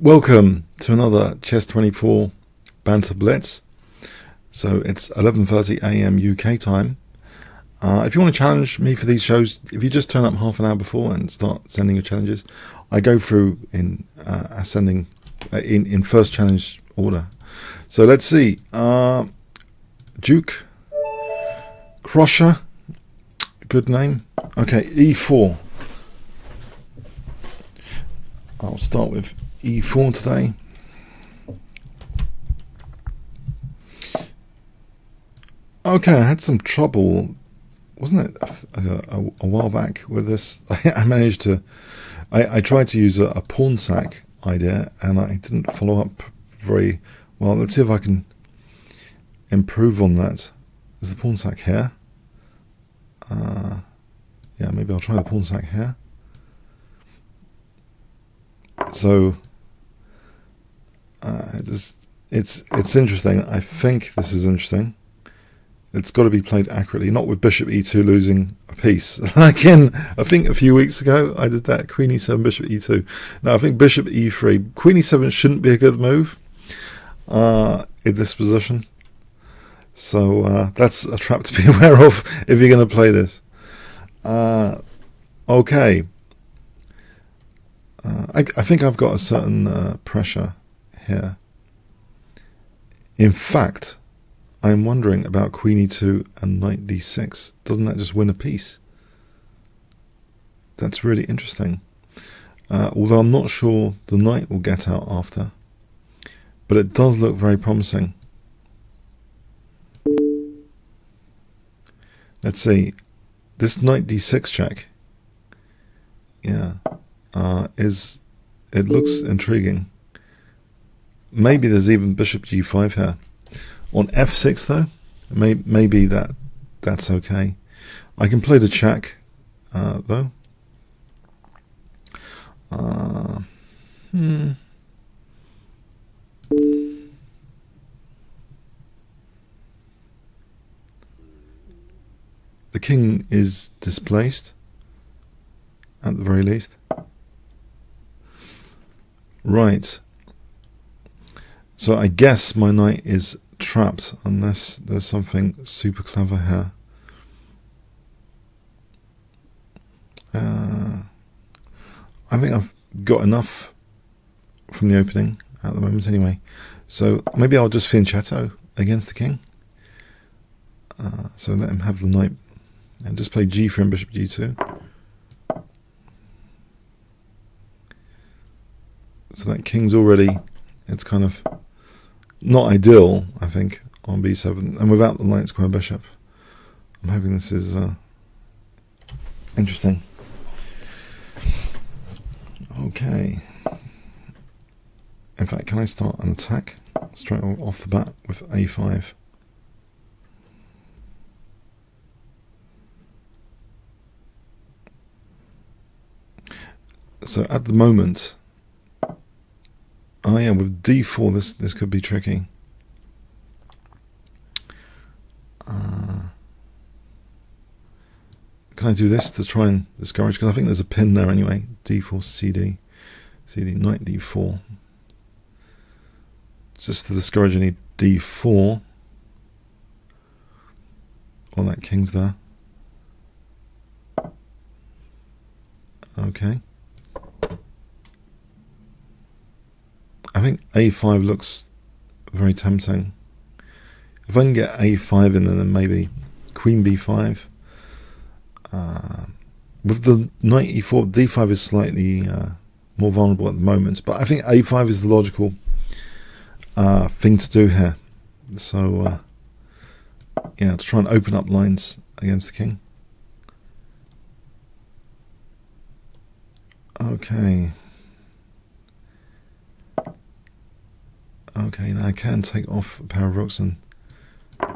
Welcome to another Chess24 Banter Blitz. So it's 11:30 AM UK time. If you want to challenge me for these shows, if you just turn up half an hour before and start sending your challenges, I go through in ascending in first challenge order. So let's see. Duke Crusher, good name. Okay, E4. I'll start with E4 today. Okay, I had some trouble, wasn't it, a while back with this. I managed to, I tried to use a pawn sack idea and I didn't follow up very well. Let's see if I can improve on that. Is the pawn sack here? Yeah, maybe I'll try the pawn sack here. So it's interesting. I think this is interesting. It's got to be played accurately, not with bishop e2 losing a piece. Like in, I think a few weeks ago I did that, queen e7, bishop e2. Now I think bishop e3, queen e7 shouldn't be a good move in this position. So that's a trap to be aware of if you're going to play this. Okay. I think I've got a certain pressure here. In fact, I'm wondering about queen e2 and knight d6. Doesn't that just win a piece? That's really interesting. Although I'm not sure the knight will get out after. But it does look very promising. Let's see. This knight d6 check. Yeah. It looks intriguing. Maybe there's even bishop g5 here. On f6 though, maybe that's okay. I can play the check though. The king is displaced at the very least. Right. So I guess my knight is trapped unless there's something super clever here. I think I've got enough from the opening at the moment anyway. So maybe I'll just fianchetto against the king. So let him have the knight and just play g3 and bishop g2. So that king's already, it's kind of not ideal, I think, on b7. And without the knight square bishop, I'm hoping this is interesting. Okay. In fact, can I start an attack straight off the bat with a5? So at the moment, oh yeah, with d4 this could be tricky. Can I do this to try and discourage? Because I think there's a pin there anyway. d4, cd, knight d4. Just to discourage any d4. Oh, that king's there. Okay. I think a5 looks very tempting. If I can get a5 in there, then maybe queen b5. With the knight e4, d5 is slightly more vulnerable at the moment, but I think a5 is the logical thing to do here. So yeah, to try and open up lines against the king. Okay. Okay, now I can take off a pair of rooks and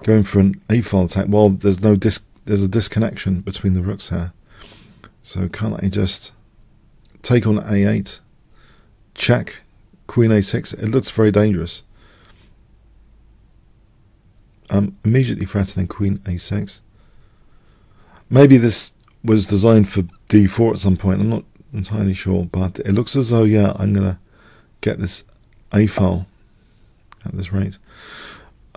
going for an a-file attack. Well, there's a disconnection between the rooks here. So can't I just take on a8, check, queen a6? It looks very dangerous. I'm immediately threatening queen a6. Maybe this was designed for d4 at some point. I'm not entirely sure, but it looks as though, yeah, I'm going to get this A file at this rate.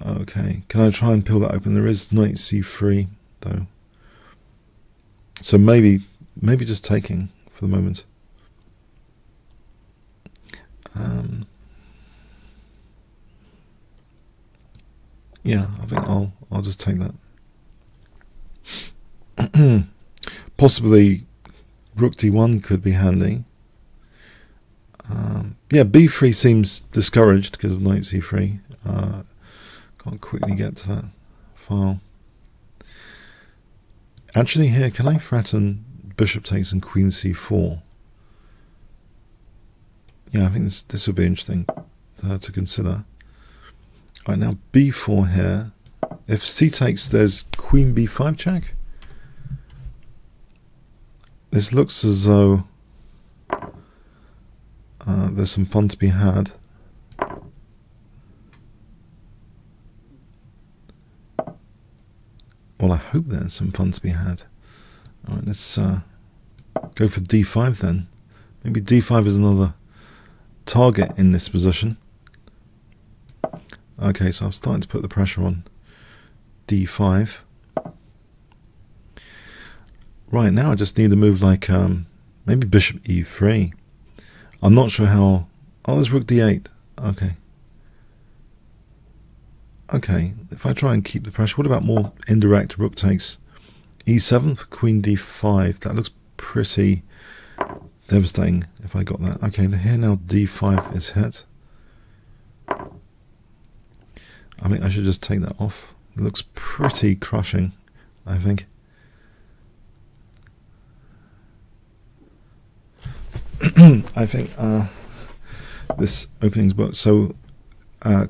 Okay, can I try and peel that open? There is knight c3 though, so maybe just taking for the moment. Yeah, I think I'll just take that. Possibly rook d1 could be handy. Yeah, b3 seems discouraged because of knight c3. Can't quickly get to that file. Actually, here, can I threaten bishop takes and queen c4? Yeah, I think this would be interesting to consider. Right, now b4 here. If c takes, there's queen b5 check. This looks as though there's some fun to be had. Well, I hope there's some fun to be had. Alright, let's go for d5 then. Maybe d5 is another target in this position. Okay, so I'm starting to put the pressure on d5. Right, now I just need to move like maybe bishop e3. I'm not sure how... Oh, there's rook d8. Okay. Okay, if I try and keep the pressure, what about more indirect rook takes e7 for queen d5? That looks pretty devastating if I got that. Okay, here now d5 is hit. I think I should just take that off. It looks pretty crushing, I think. I think this opening's worked so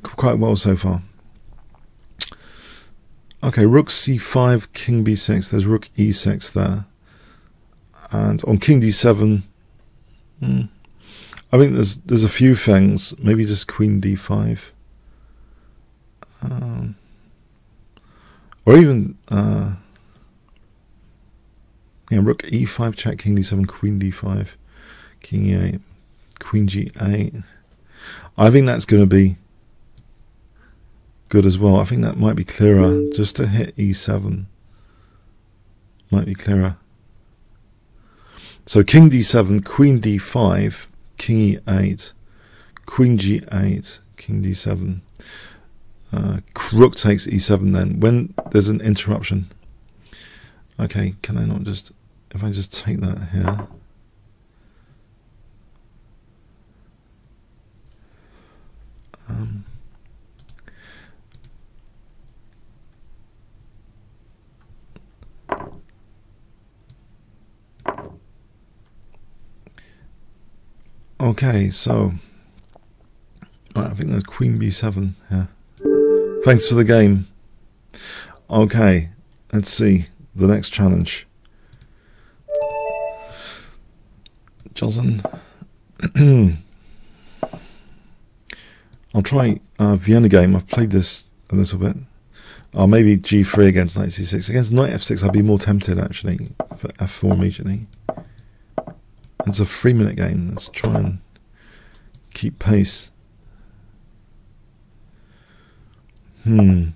quite well so far. Okay, rook c5, king b6. There's rook e6 there, and on king d7, I think there's a few things. Maybe just queen d5, or even yeah, rook e5 check, king d7, queen d5, king e8, queen g8. I think that's going to be good as well. I think that might be clearer. Just to hit e7 might be clearer. So king d7, queen d5, king e8, queen g8, king d7. Rook takes e7 then, when there's an interruption. Okay, can I not just... If I just take that here... Okay, so I think there's queen b7 here. Thanks for the game. Okay, let's see the next challenge. Jocelyn. I'll try Vienna game. I've played this a little bit. Maybe g3 against knight c6. Against knight f6 I'd be more tempted actually for f4 immediately. It's a 3-minute game. Let's try and keep pace. Try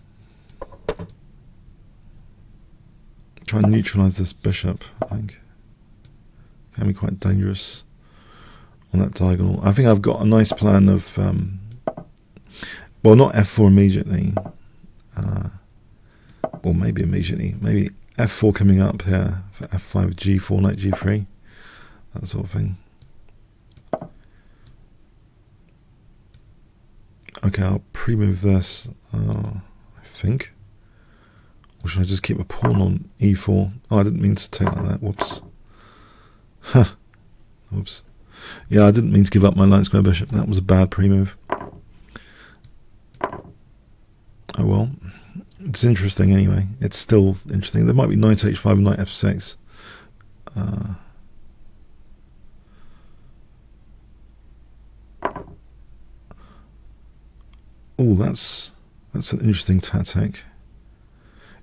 and neutralize this bishop, I think. Can be quite dangerous on that diagonal. I think I've got a nice plan of well, not f4 immediately. Or maybe immediately. Maybe f4 coming up here for f5, g4, knight g3. That sort of thing. Okay, I'll pre-move this, I think. Or should I just keep a pawn on e4? Oh, I didn't mean to take like that. Whoops. Huh. Whoops. Yeah, I didn't mean to give up my light square bishop. That was a bad pre-move. Oh well. It's interesting anyway. It's still interesting. There might be knight h5 and knight f6. Oh, that's an interesting tactic.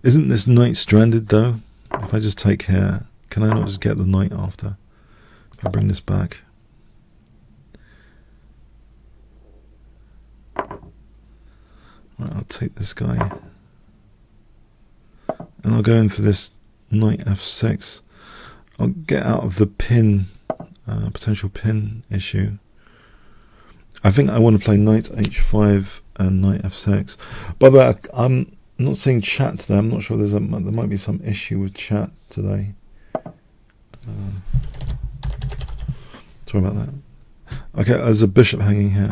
Isn't this knight stranded though? If I just take here, can I not just get the knight after? If I bring this back. Right, I'll take this guy. And I'll go in for this knight f6. I'll get out of the pin, potential pin issue. I think I want to play knight h5 and knight f6. By the way, I'm not seeing chat today. I'm not sure there might be some issue with chat today. Sorry about that. Okay, there's a bishop hanging here.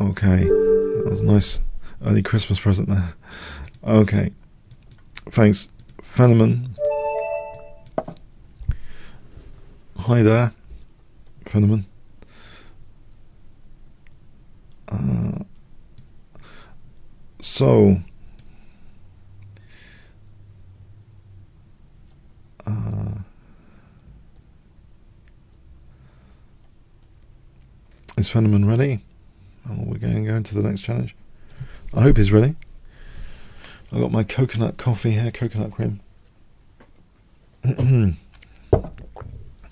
Okay, that was a nice early Christmas present there. Okay, thanks, Fenneman. Hi there, Fenneman. So, is Fenneman ready? Oh, we're going to go into the next challenge. I hope he's ready. I've got my coconut coffee here, coconut cream.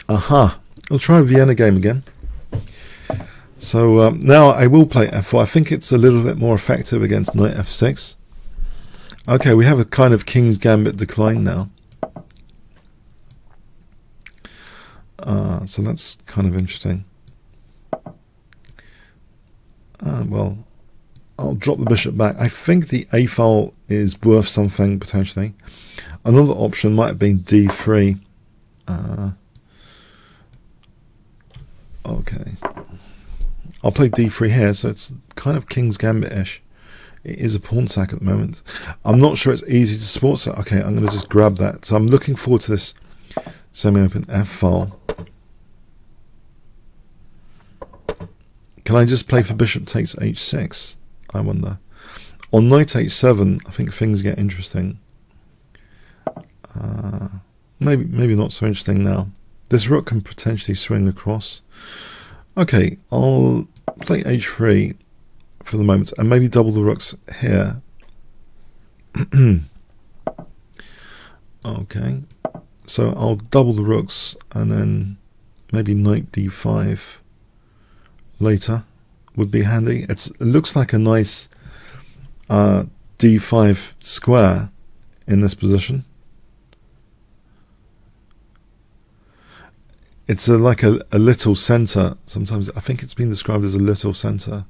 Aha! I'll try a Vienna game again. So now I will play f4. I think it's a little bit more effective against knight f6. Okay, we have a kind of king's gambit decline now. So that's kind of interesting. Well, I'll drop the bishop back. I think the a file is worth something potentially. Another option might have been d3. Okay. I'll play d3 here, so it's kind of king's gambit-ish. It is a pawn sack at the moment. I'm not sure it's easy to support, so okay, I'm going to just grab that. So I'm looking forward to this semi-open f-file. Can I just play for bishop takes h6? I wonder. On knight h7, I think things get interesting. Maybe not so interesting now. This rook can potentially swing across. Okay, I'll play h3 for the moment and maybe double the rooks here. Okay, so I'll double the rooks and then maybe knight d5 later would be handy. It looks like a nice d5 square in this position. It's like a little center. Sometimes I think it's been described as a little center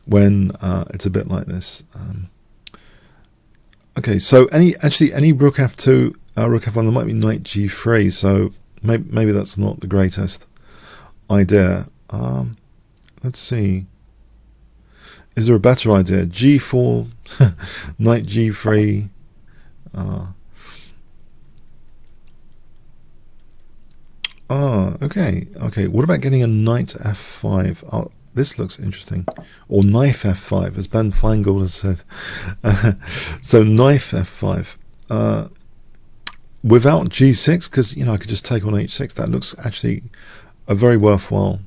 when it's a bit like this. Okay, so any rook f2, rook f1, there might be knight g3. So maybe that's not the greatest idea. Let's see. Is there a better idea? g4, knight g3. Okay. What about getting a knight f5? Oh, this looks interesting. Or knife f5, as Ben Feingold has said. So knife f5. Without g6, because I could just take on h6. That looks actually a very worthwhile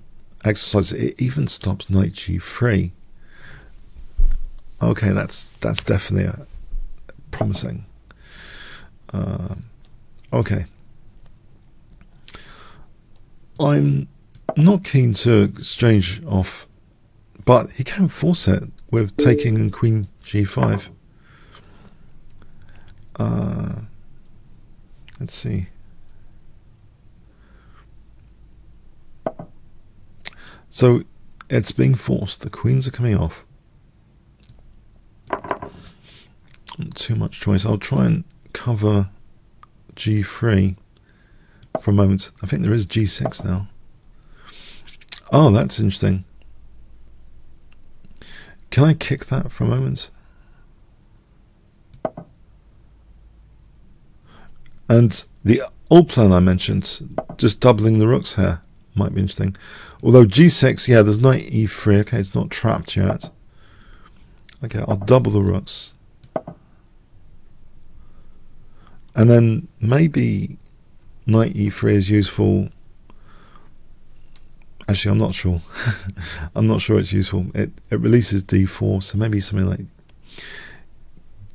exercise. It even stops knight g3. Okay, that's definitely promising. Okay. I'm not keen to exchange off, but he can force it with taking and queen g5. Let's see. So it's being forced. The queens are coming off. Not too much choice. I'll try and cover g3 for a moment. I think there is g6 now. Oh, that's interesting. Can I kick that for a moment? And the old plan I mentioned, just doubling the rooks here, might be interesting. Although g6, yeah, there's knight e3. Okay, it's not trapped yet. Okay, I'll double the rooks. And then maybe knight e3 is useful. Actually, I'm not sure. I'm not sure it's useful. It releases d4, so maybe something like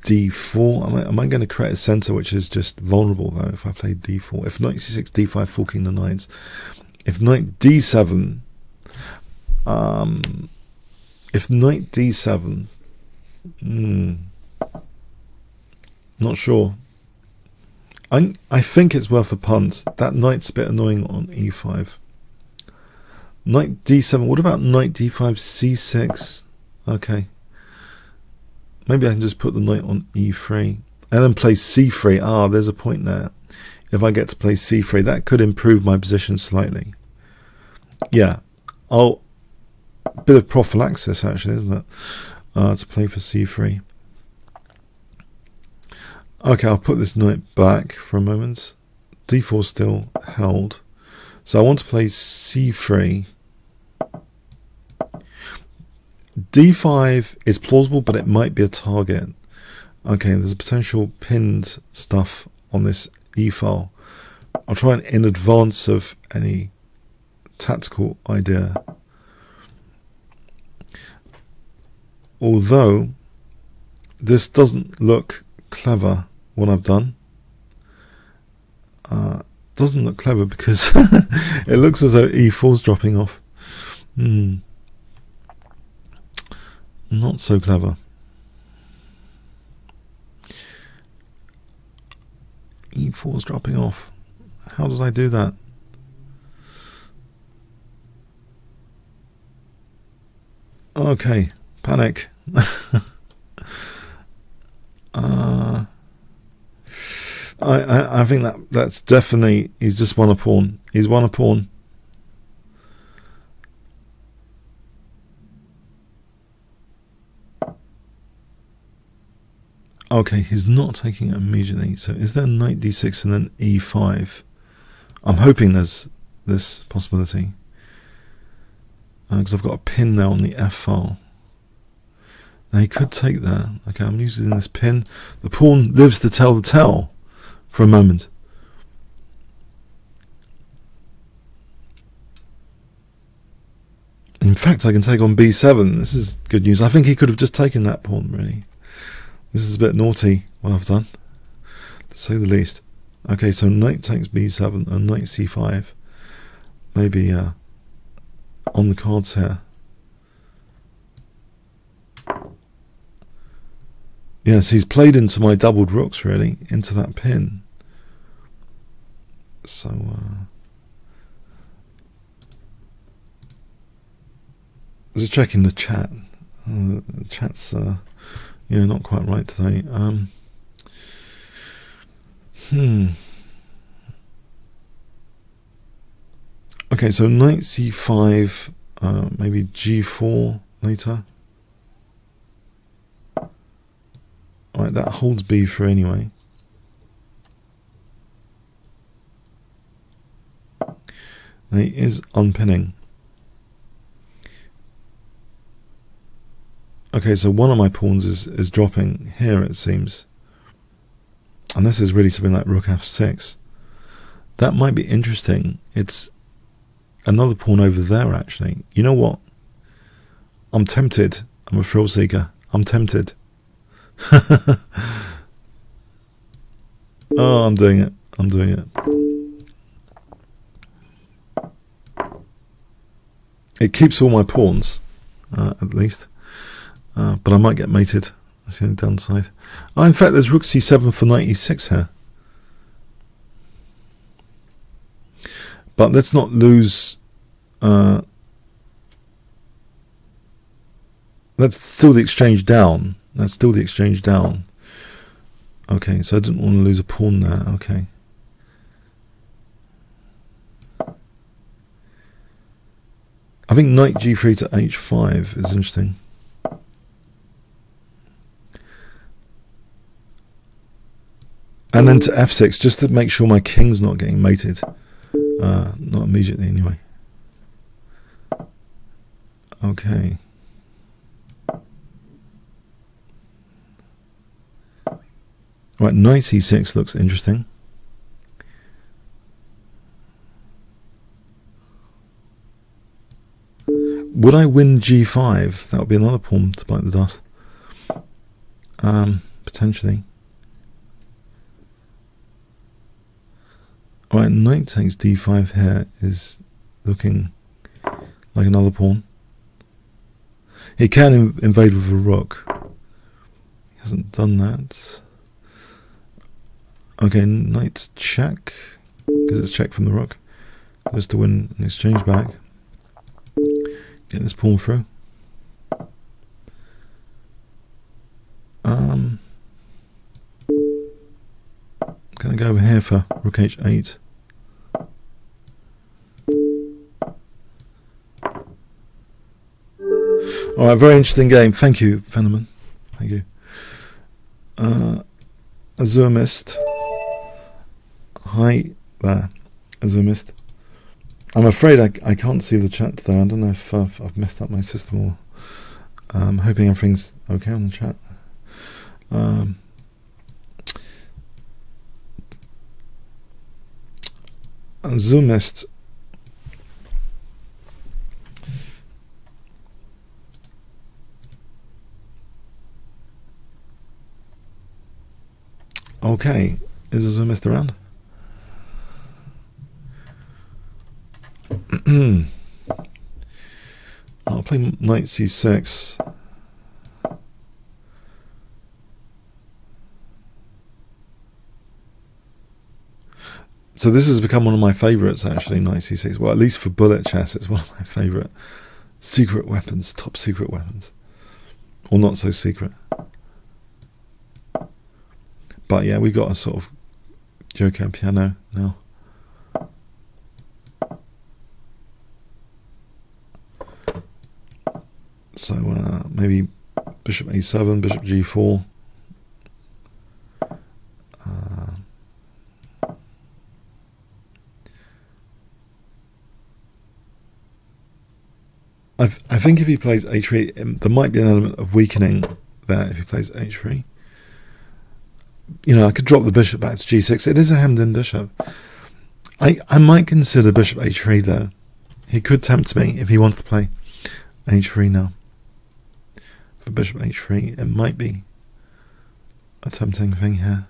d4. Am I going to create a center which is just vulnerable though if I play d4? If knight c6, d5, forking the knights. If knight d7, If knight d7, not sure. I think it's worth a punt. That knight's a bit annoying on e5. Knight d7. What about knight d5, c6? Okay. Maybe I can just put the knight on e3 and then play c3. Ah, there's a point there. If I get to play c3, that could improve my position slightly. Yeah, a bit of prophylaxis actually, isn't it? To play for c3. Okay, I'll put this knight back for a moment. d4 still held. So I want to play c3. d5 is plausible, but it might be a target. Okay, there's a potential pinned stuff on this e file. I'll try and in advance of any tactical idea. Although this doesn't look clever, what I've done. Doesn't look clever because it looks as though e4's dropping off. Not so clever. e4's dropping off. How did I do that? Okay, panic. I think that's definitely, he's just won a pawn. He's won a pawn. Okay, he's not taking it immediately. So is there knight d6 and then e5? I'm hoping there's this possibility. Because I've got a pin now on the f file. Now he could take that. Okay, I'm using this pin. The pawn lives to tell the tale for a moment. In fact, I can take on b7. This is good news. I think he could have just taken that pawn, really. This is a bit naughty, what I've done, to say the least. Okay, so knight takes b7 and knight c5. Maybe on the cards here. Yes, he's played into my doubled rooks, really, into that pin. So, I was checking the chat. The chat's, yeah, not quite right today. Okay, so knight c5, maybe g4 later. Right, that holds b3 anyway. Now he is unpinning. Okay, so one of my pawns is dropping here, it seems. And this is really something like rook f6. That might be interesting. It's another pawn over there, actually. You know what? I'm tempted. I'm a thrill seeker. I'm tempted. Oh, I'm doing it. I'm doing it. It keeps all my pawns, at least. But I might get mated. That's the only downside. Oh, in fact, there's rook c7 for knight e6 here. But let's not lose... that's still the exchange down. That's still the exchange down. Okay, so I didn't want to lose a pawn there. Okay. I think knight g3 to h5 is interesting. And then to f6, just to make sure my king's not getting mated. Not immediately, anyway. Okay. Right, knight c6 looks interesting. Would I win g5? That would be another pawn to bite the dust. Potentially. Right, knight takes d5 here is looking like another pawn. He can invade with a rook. He hasn't done that. Okay, knight check, because it's check from the rook. Just to win an exchange back. Get this pawn through. Gonna go over here for rook h8. Alright, very interesting game. Thank you, Fenneman. Thank you. Azure Mist. Hi there, Azure Mist. I'm afraid I can't see the chat there. I don't know if I've messed up my system or I'm hoping everything's okay on the chat. Zoomist. Okay, is Zoomist around? I'll play knight c6. So this has become one of my favourites, actually, knight c6. Well, at least for bullet chess, it's one of my favourite secret weapons, top secret weapons. Or not so secret. But yeah, we got a sort of Joker piano now. So maybe bishop a7, bishop g4. I think if he plays h3, there might be an element of weakening there if he plays h3. You know, I could drop the bishop back to g6. It is a hemmed-in bishop. I might consider bishop h3 though. He could tempt me if he wanted to play h3 now. For bishop h3, it might be a tempting thing here.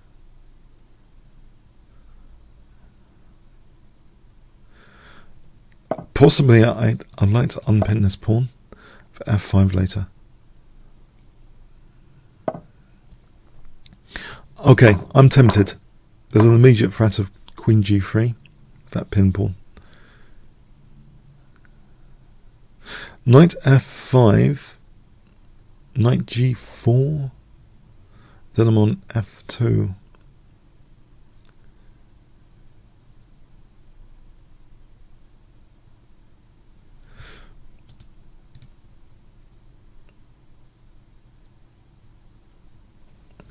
Possibly I'd like to unpin this pawn for f5 later. Okay, I'm tempted. There's an immediate threat of queen g3, that pin pawn. Knight f5, knight g4, then I'm on f2.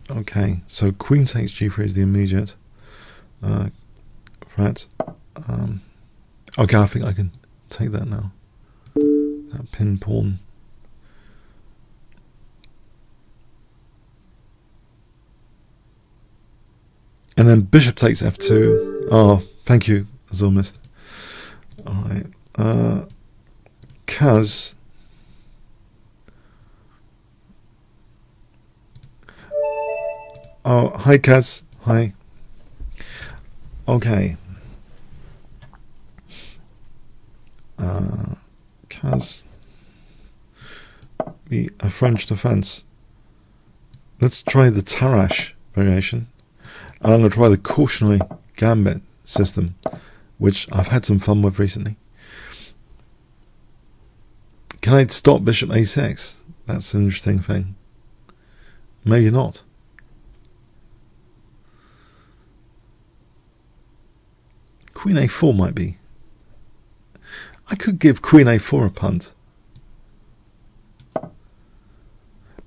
Okay, so queen takes g3 is the immediate threat. Okay, I think I can take that now. That pin pawn. And then bishop takes f2. Oh, thank you, Azul missed. Alright. Kaz. Oh, hi Kaz. Hi. Okay. Kaz. A French defense. Let's try the Tarrasch variation. And I'm going to try the cautionary gambit system, which I've had some fun with recently. Can I stop bishop a6? That's an interesting thing. Maybe not. Queen a4 might be. I could give queen a4 a punt.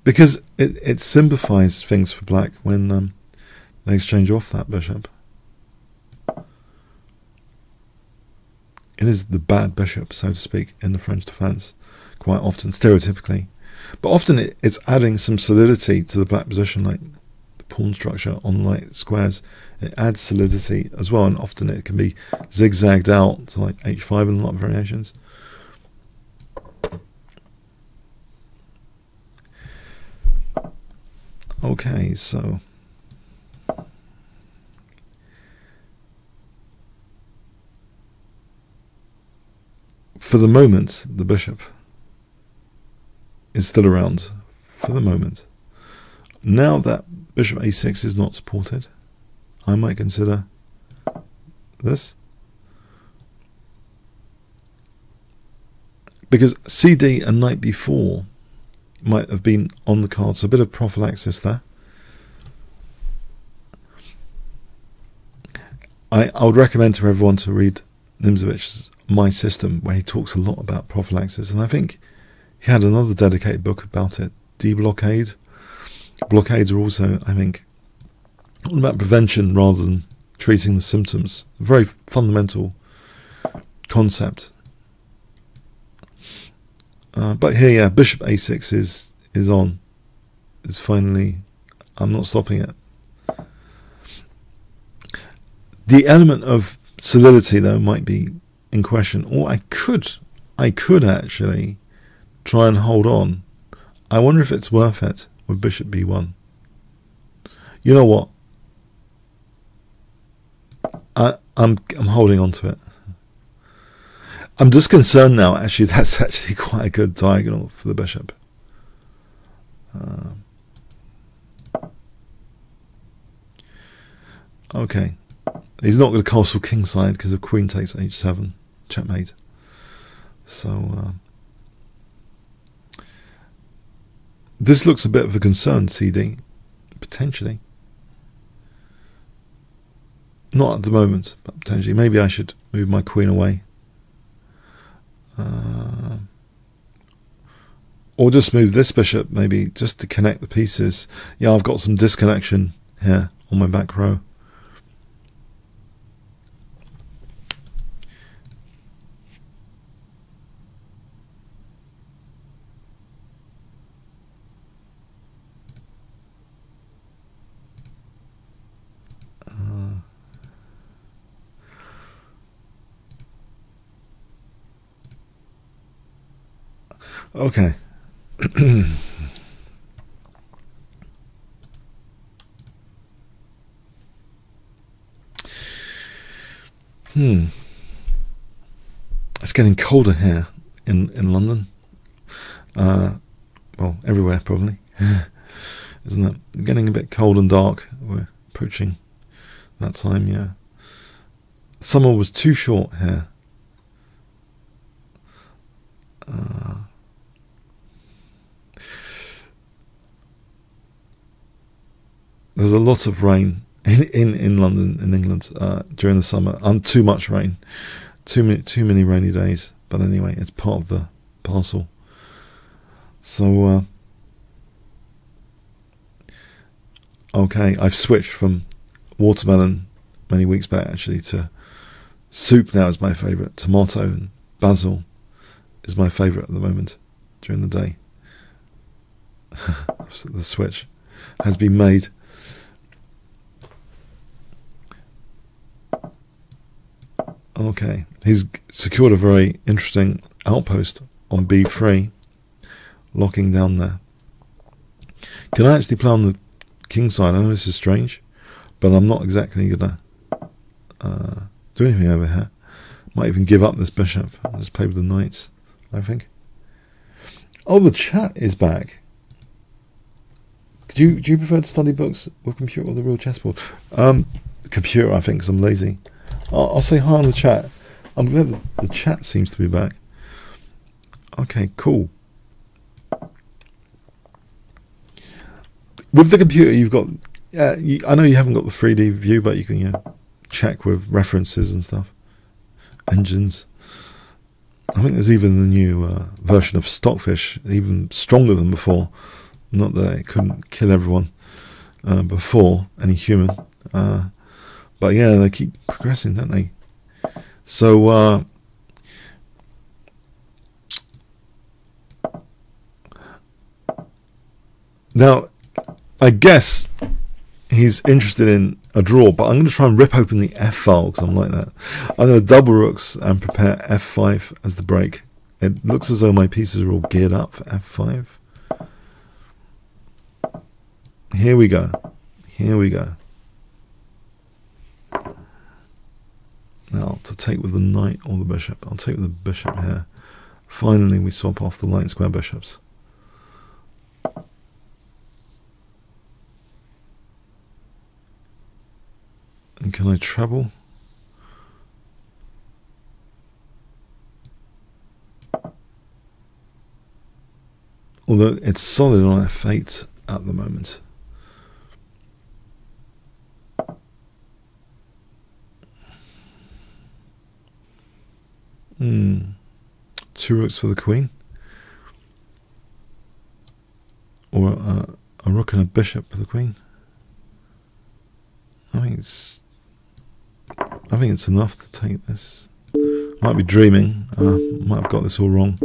Because it simplifies things for black when they exchange off that bishop. It is the bad bishop, so to speak, in the French defense, quite often, stereotypically. But often it's adding some solidity to the black position, like the pawn structure on light squares. It adds solidity as well, and often it can be zigzagged out to like h5 and a lot of variations. Okay, so for the moment, the bishop is still around for the moment. Now that bishop a6 is not supported, I might consider this. Because cd and knight b4 might have been on the cards, so a bit of prophylaxis there. I would recommend to everyone to read Nimzovich's My System, where he talks a lot about prophylaxis, and I think he had another dedicated book about it, Deblockade. Blockades are also, I think, all about prevention rather than treating the symptoms. A very fundamental concept. But here, yeah, bishop a6 is on. Is finally, I'm not stopping it. The element of solidity, though, might be in question. Or I could actually try and hold on. I wonder if it's worth it with bishop b1. You know what? I'm holding on to it. I'm just concerned now. Actually, that's actually quite a good diagonal for the bishop. Okay. He's not going to castle kingside because of queen takes h7, checkmate. So this looks a bit of a concern, CD, potentially. Not at the moment, but potentially. Maybe I should move my queen away. Or just move this bishop, maybe, just to connect the pieces. Yeah, I've got some disconnection here on my back row. Okay. It's getting colder here in London. Well, everywhere probably, isn't it? Getting a bit cold and dark. We're approaching that time. Yeah. Summer was too short here. There's a lot of rain in London, in England, during the summer. Too much rain, too many rainy days. But anyway, it's part of the parcel. So okay, I've switched from watermelon many weeks back actually to soup now is my favourite. Tomato and basil is my favourite at the moment during the day. The switch has been made. Okay, he's secured a very interesting outpost on b3, locking down there. Can I actually play on the king side? I know this is strange, but I'm not exactly going to do anything over here. Might even give up this bishop. I'll just play with the knights, I think. Oh, the chat is back. Do you prefer to study books with computer or the real chessboard? Computer, I think, because I'm lazy. I'll say hi on the chat. I'm glad the chat seems to be back. Okay, cool. With the computer, you've got... I know you haven't got the 3D view, but you can check with references and stuff. Engines. I think there's even a new version of Stockfish, even stronger than before. Not that it couldn't kill everyone before, any human. But yeah, they keep progressing, don't they? So now I guess he's interested in a draw, but I'm going to try and rip open the F file because I'm like that. I'm going to double rooks and prepare F5 as the break. It looks as though my pieces are all geared up for F5. Here we go. Here we go. Now, to take with the knight or the bishop. I'll take with the bishop here. Finally, we swap off the light square bishops. And can I treble? Although it's solid on f8 at the moment. Two rooks for the queen. Or a rook and a bishop for the queen. I think it's enough to take this. Might be dreaming. Might have got this all wrong.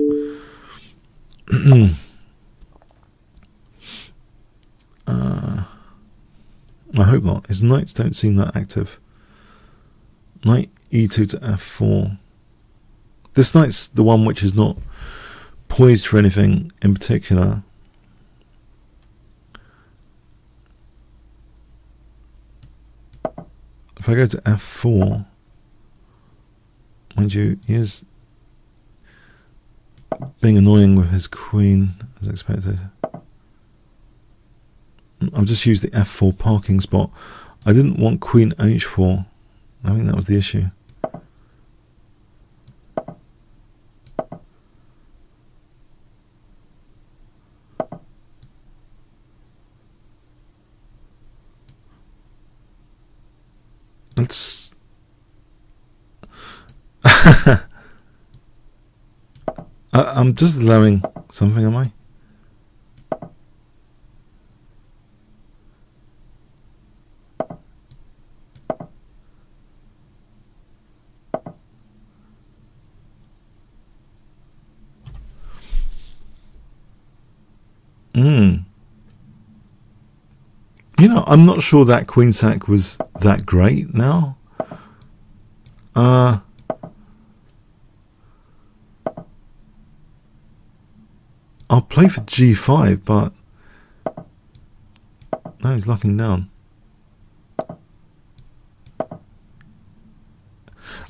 I hope not. His knights don't seem that active. Knight e2 to f4. This knight's the one which is not poised for anything in particular. If I go to f4, mind you, he is being annoying with his queen as expected. I've just used the f4 parking spot. I didn't want queen h4. I think that was the issue. Let's I'm just allowing something, am I? You know, I'm not sure that queen sack was that great now. I'll play for g5, but no, he's locking down.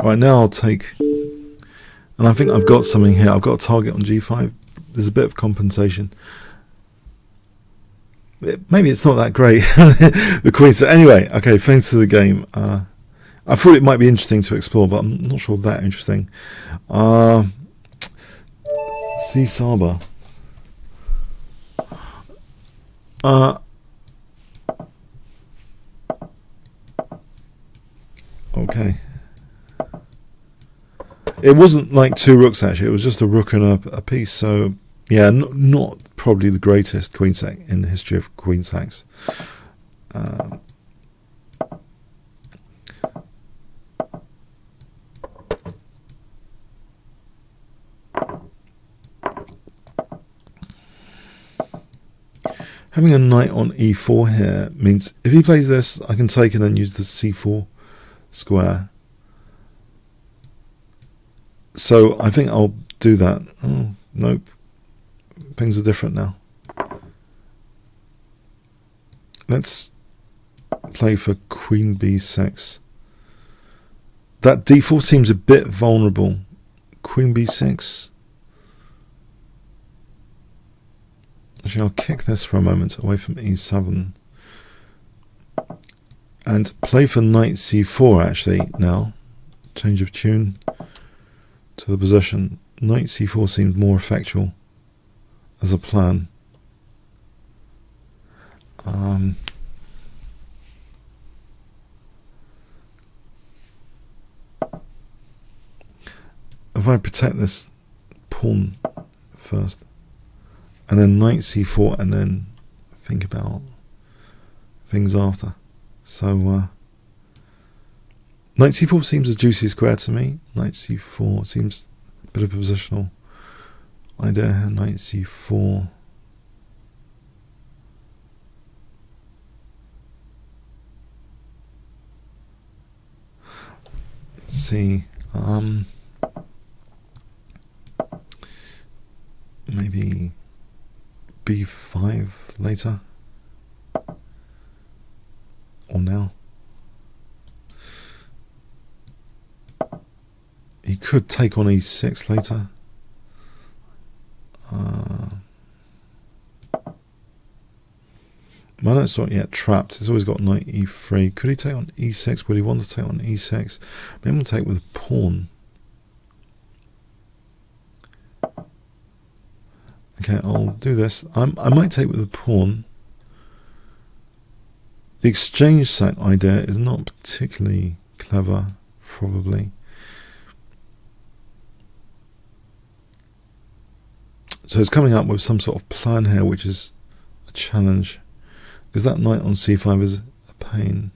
Alright, now I'll take, and I think I've got something here. I've got a target on g5. There's a bit of compensation. Maybe it's not that great, the queen. So anyway, okay, thanks to the game. I thought it might be interesting to explore, but I'm not sure that interesting. C Saba. Okay. It wasn't like two rooks actually. It was just a rook and a piece. So yeah, not probably the greatest queen sack in the history of queen sacks. Having a knight on e4 here means if he plays this, I can take and then use the c4 square. So I think I'll do that. Oh, nope. Things are different now. Let's play for queen b6. That d4 seems a bit vulnerable. Queen b6. Actually, I'll kick this for a moment away from e7 and play for knight c4 actually now. Change of tune to the position. Knight c4 seems more effectual as a plan. If I protect this pawn first, and then knight c4, and then think about things after. So knight c4 seems a juicy square to me. Knight c4 seems a bit of a positional idea here. Knight c4. Let's see. Maybe b5 later, or now. He could take on e6 later. My knight's not yet trapped. It's always got knight e3. Could he take on e6? Would he want to take on e6? Maybe I'm going to take with a pawn. Okay, I'll do this. I might take with a pawn. The exchange sack idea is not particularly clever, probably. So it's coming up with some sort of plan here, which is a challenge. Because that knight on c5 is a pain.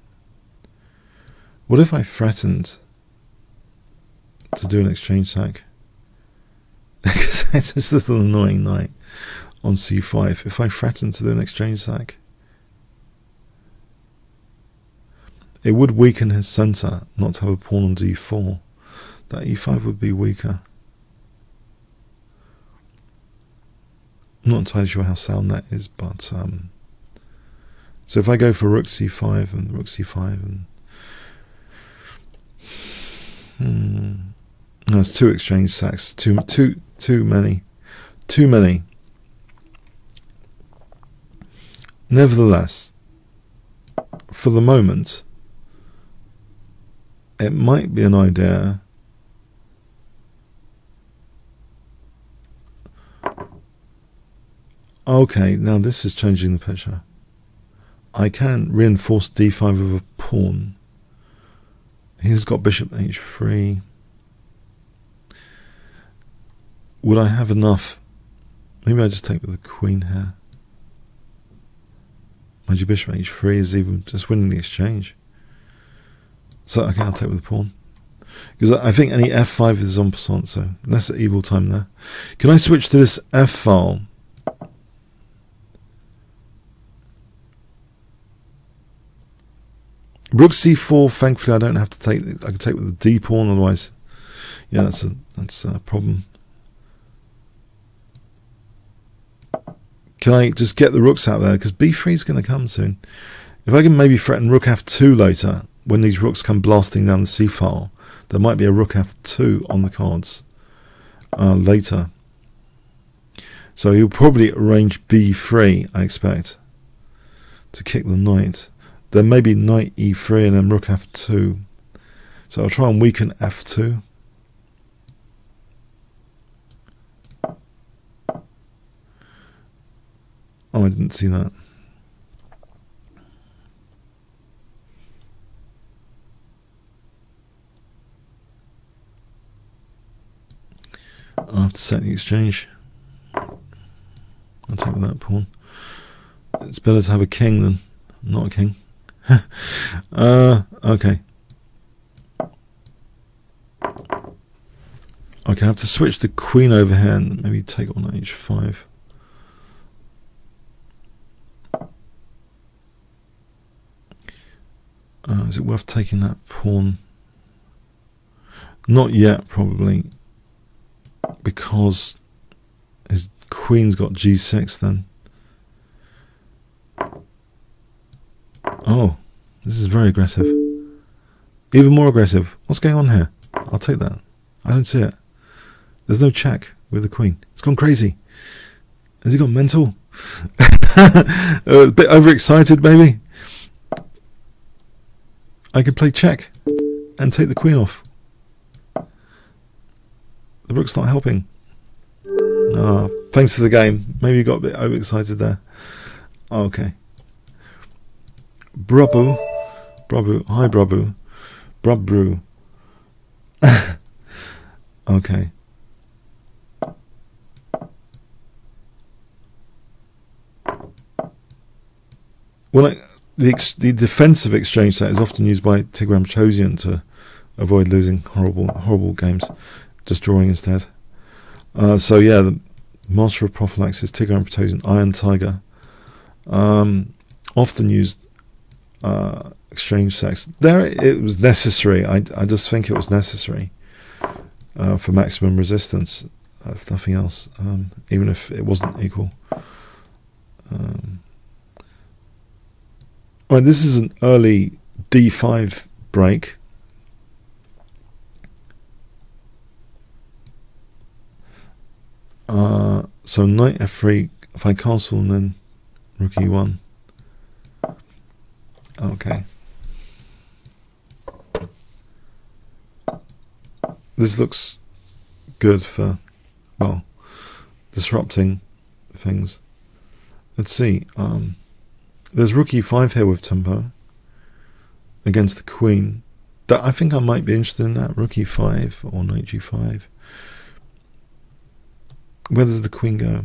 What if I threatened to do an exchange sack? Because it's this little annoying knight on c5. If I threatened to do an exchange sack, it would weaken his centre not to have a pawn on d4. That e5 would be weaker. I'm not entirely sure how sound that is, but so if I go for rook c5 and rook c5 and that's two exchange sacks, too many. Nevertheless, for the moment, it might be an idea okay, now this is changing the picture. I can reinforce d5 with a pawn. He's got bishop h3. Would I have enough? Maybe I just take with the queen here. Mind you, bishop h3 is even just winning the exchange. So okay, I'll take with the pawn. Because I think any f5 is en passant, so that's an evil time there. Can I switch to this f file? Rook c4, thankfully I don't have to take, I can take with the d pawn, otherwise, yeah, that's a problem. Can I just get the rooks out there? Because b3 is going to come soon. If I can maybe threaten rook f2 later, when these rooks come blasting down the c file, there might be a rook f2 on the cards later. So he'll probably arrange b3, I expect, to kick the knight. Then maybe knight e3 and then rook f2. So I'll try and weaken f2. Oh, I didn't see that. I'll have to set the exchange. I'll take with that pawn. It's better to have a king than not a king. Okay. Okay, I have to switch the queen over here and maybe take on h5. Is it worth taking that pawn? Not yet, probably, because his queen's got g6 then. Oh, this is very aggressive. Even more aggressive. What's going on here? I'll take that. I don't see it. There's no check with the queen. It's gone crazy. Has he gone mental? A bit overexcited, maybe? I could play check and take the queen off. The rook's not helping. Ah, thanks to the game. Maybe you got a bit overexcited there. Okay. Brabu. Brabu. Hi, Brabu. Brabru. Okay. Well, the defensive exchange set is often used by Tigran Chosian to avoid losing horrible games, just drawing instead. So yeah, the master of prophylaxis, Tigran Chosian, Iron Tiger, often used exchange sets. There, it was necessary. I just think it was necessary for maximum resistance, if nothing else, even if it wasn't equal. Right, this is an early d5 break. So knight f3, if I castle and then rook e1. Okay. This looks good for, well, disrupting things. Let's see. There's Rook e5 here with tempo against the queen. That, I think I might be interested in that. Rook e5 or knight g5. Where does the queen go?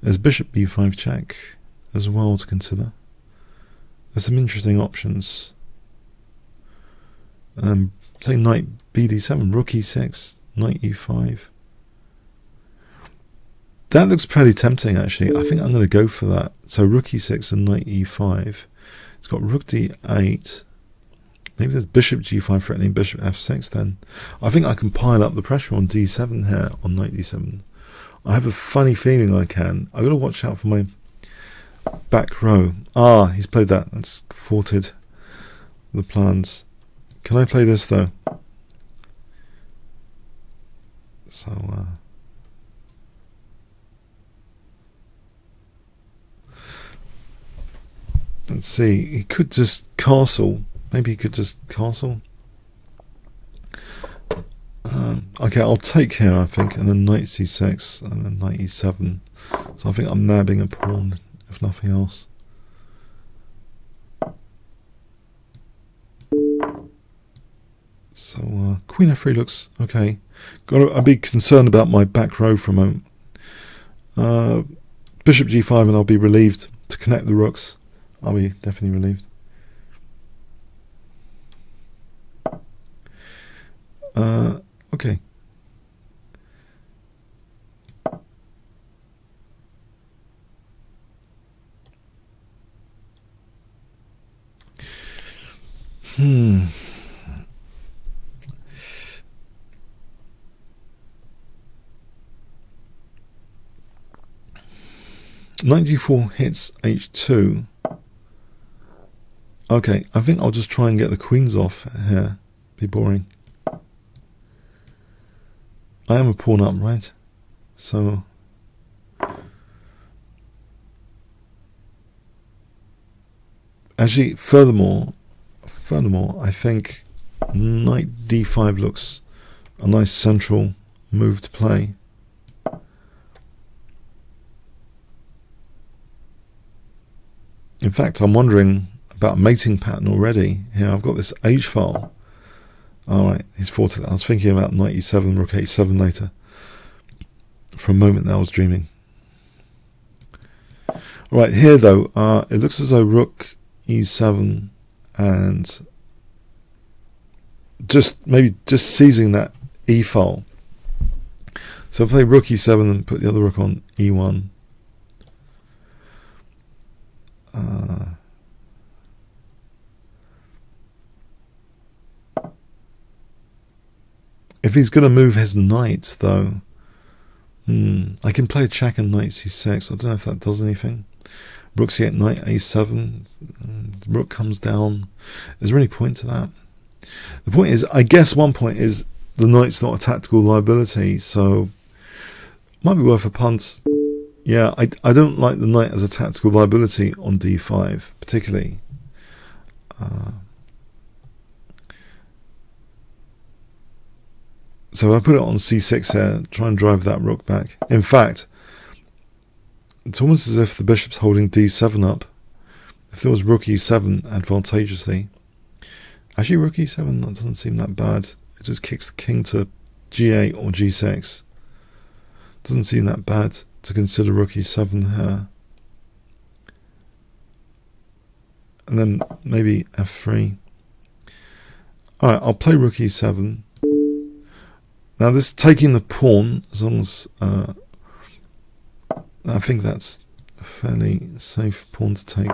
There's bishop b5 check as well to consider. There's some interesting options. Say knight bd7, rook e6, knight e5. That looks pretty tempting, actually. I think I'm going to go for that. So rook e6 and knight e5. It's got rook d8. Maybe there's bishop g5 threatening bishop f6 then. I think I can pile up the pressure on d7 here, on knight d7. I have a funny feeling I can. I've got to watch out for my back row. Ah, he's played that. That's thwarted the plans. Can I play this though? So, let's see. He could just castle. Maybe he could just castle. Okay, I'll take here, I think, and then knight c6, and then knight e7. So I think I'm nabbing a pawn, if nothing else. So queen f3 looks okay. I'll be concerned about my back row for a moment. Bishop g5, and I'll be relieved to connect the rooks. I'll be definitely relieved. Okay. Knight g4 hits h2. Okay, I think I'll just try and get the queens off here. Be boring. I am a pawn up, right? So actually, furthermore, I think knight d5 looks a nice central move to play. In fact, I'm wondering about a mating pattern already. Here, I've got this h file. Alright, he's fought it. I was thinking about knight e7, rook h7 later. For a moment there I was dreaming. Right, here though, it looks as though rook e7 and maybe just seizing that e file. So I'll play rook e7 and put the other rook on e1. If he's going to move his knight, though, I can play a check and knight c6. I don't know if that does anything. Rook c8, knight a7. Rook comes down. Is there any point to that? The point is, I guess one point is the knight's not a tactical liability, so might be worth a punt. Yeah, I don't like the knight as a tactical liability on d5, particularly. So I put it on c6 here, try and drive that rook back. In fact, it's almost as if the bishop's holding d7 up. If there was rook e7 advantageously. Actually, rook e7, that doesn't seem that bad. It just kicks the king to g8 or g6. Doesn't seem that bad to consider rook e7 here. And then maybe f3. Alright, I'll play rook e7. Now this is taking the pawn, as long as I think that's a fairly safe pawn to take.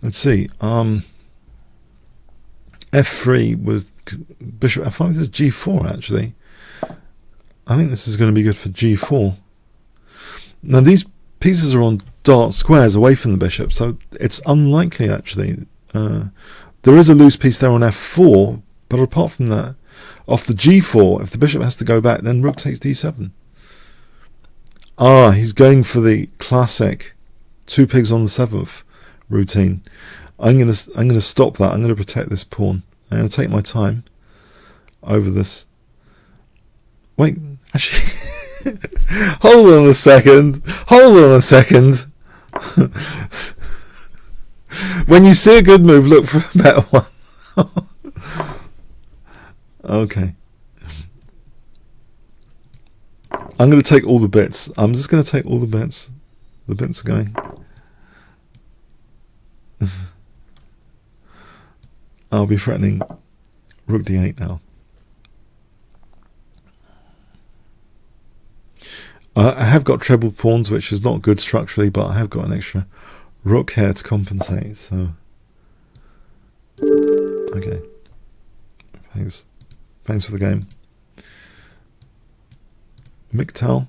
Let's see. F3 with bishop f5. This is g4 actually. I think this is going to be good for g4. Now these pieces are on dark squares away from the bishop, so it's unlikely actually. There is a loose piece there on f4, But apart from that, off the g4, if the bishop has to go back, then rook takes d7. Ah, he's going for the classic 2 pigs on the 7th routine. I'm gonna stop that. I'm gonna protect this pawn. I'm gonna take my time over this. Wait, actually, hold on a second. Hold on a second. When you see a good move, look for a better one. Okay. I'm going to take all the bits. I'm just going to take all the bits. The bits are going. I'll be threatening rook d8 now. I have got treble pawns, which is not good structurally, but I have got an extra rook here to compensate. So, okay. Thanks. Thanks for the game. Miktal.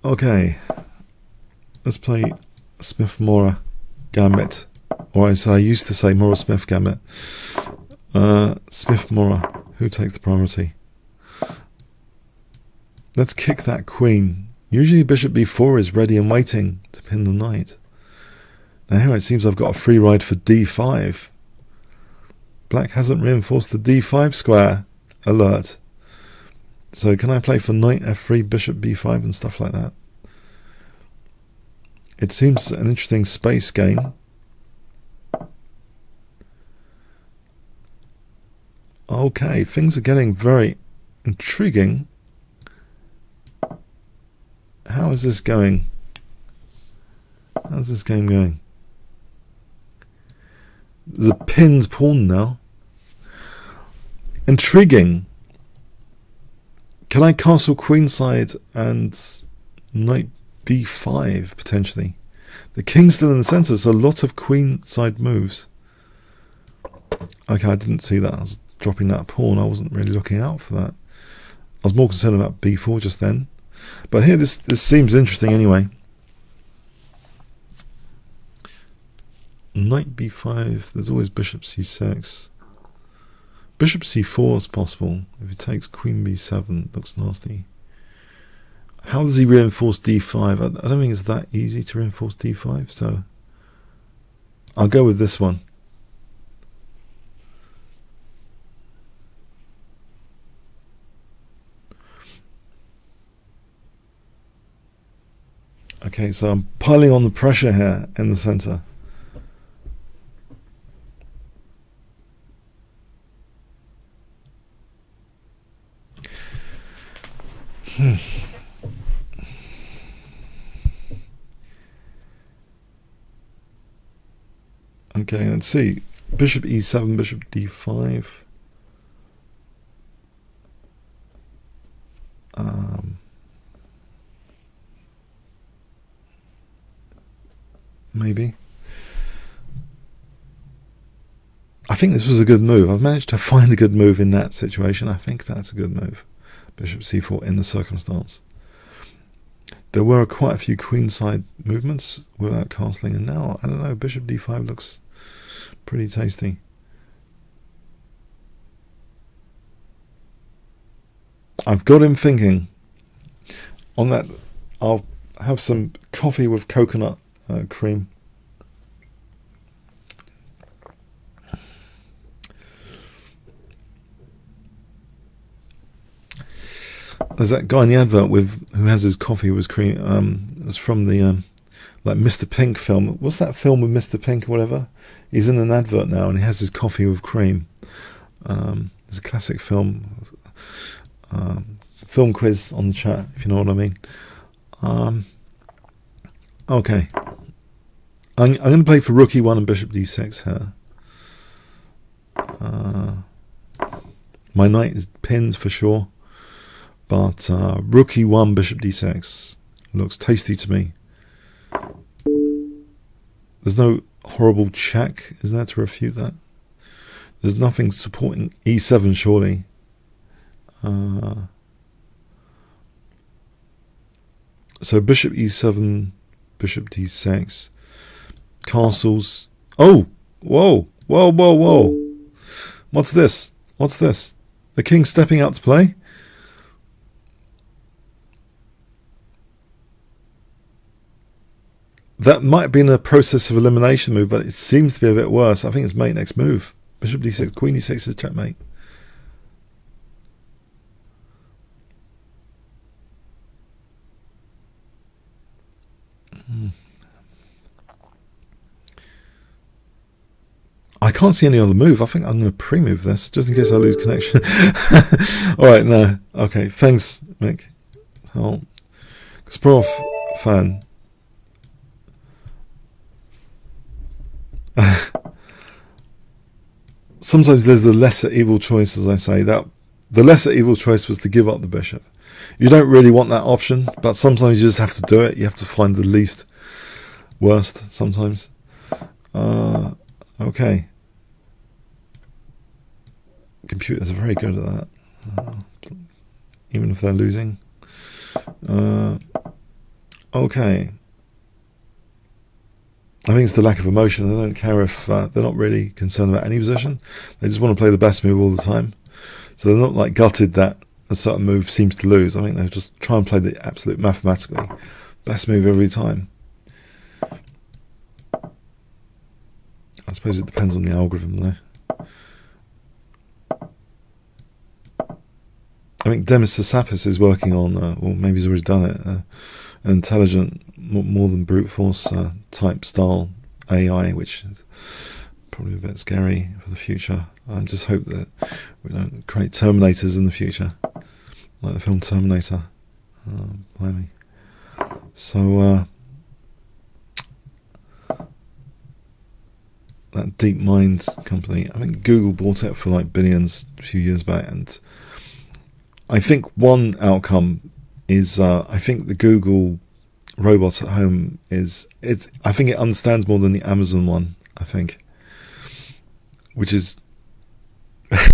Okay. Let's play Smith-Morra Gambit. Or as I used to say, Morra-Smith Gambit. Smith-Morra. Who takes the priority? Let's kick that queen. Usually bishop b4 is ready and waiting to pin the knight. Now here it seems I've got a free ride for d5. Black hasn't reinforced the d5 square. Alert. So can I play for knight f3, bishop b5 and stuff like that? It seems an interesting space game. Okay, things are getting very intriguing. How is this going? How's this game going? There's a pinned pawn now. Intriguing. Can I castle queenside and knight b5 potentially? The king's still in the centre, so a lot of queenside moves. Okay, I didn't see that. I was dropping that pawn. I wasn't really looking out for that. I was more concerned about b4 just then. But here this seems interesting anyway. Knight b5, there's always bishop c6. Bishop c4 is possible. If he takes queen b7, it looks nasty. How does he reinforce d5? I don't think it's that easy to reinforce d5, so I'll go with this one. Okay, so I'm piling on the pressure here in the center. Okay, let's see. Bishop e7, bishop d5. Maybe. I think this was a good move. I've managed to find a good move in that situation. I think that's a good move. Bishop c4 in the circumstance. There were quite a few queenside movements without castling, and now, I don't know, bishop d5 looks pretty tasty. I've got him thinking. On that, I'll have some coffee with coconut cream. There's that guy in the advert who has his coffee with cream. It was from the like Mr. Pink film. What's that film with Mr. Pink or whatever? He's in an advert now and he has his coffee with cream. It's a classic film. Film quiz on the chat, if you know what I mean. Okay. I'm going to play for rook e1 and bishop d6 here. My knight is pinned for sure. But rook e1, bishop d6 looks tasty to me. There's no horrible check, is there, to refute that? There's nothing supporting e7, surely. So bishop e7, bishop d6, castles. Oh, Whoa, whoa, whoa, whoa. What's this? What's this? The king stepping out to play? That might have been a process of elimination move, but it seems to be a bit worse. I think it's mate next move. Bishop d6, queen e6 is checkmate. I can't see any other move. I think I'm going to pre-move this, just in case I lose connection. Alright, no. Okay, thanks, Mick. Oh. Kasparov fan. Sometimes there's the lesser evil choice, as I say. That the lesser evil choice was to give up the bishop. You don't really want that option, but sometimes you just have to do it. You have to find the least worst sometimes. Okay. Computers are very good at that, even if they're losing. Okay. I think it's the lack of emotion. They don't care if they're not really concerned about any position. They just want to play the best move all the time. So they're not like gutted that a certain move seems to lose. I think they just try and play the absolute mathematically best move every time. I suppose it depends on the algorithm though. I think Demis Sassapis is working on, or maybe he's already done it, an intelligent, more than brute force type style AI, which is probably a bit scary for the future. I just hope that we don't create Terminators in the future, like the film Terminator. Blimey. So, that DeepMind company, I think Google bought it for like billions a few years back, and I think one outcome is I think the Google robot at home I think it understands more than the Amazon one, I think, which is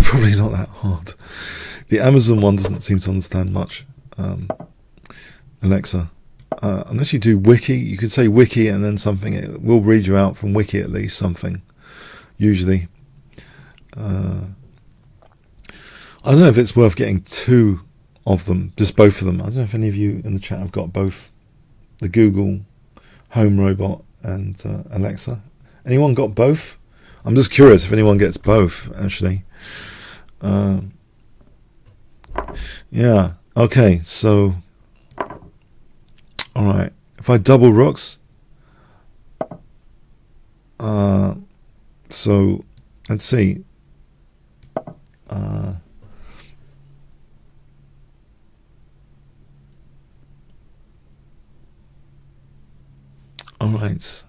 probably not that hard. The Amazon one doesn't seem to understand much. Alexa, unless you do wiki, you could say wiki and then something, it will read you out from wiki at least something, usually. I don't know if it's worth getting two of them, just both of them. I don't know if any of you in the chat have got both the Google Home robot and Alexa. Anyone got both? I'm just curious if anyone gets both, actually. Yeah, okay, so alright, if I double rooks, so let's see. Alright.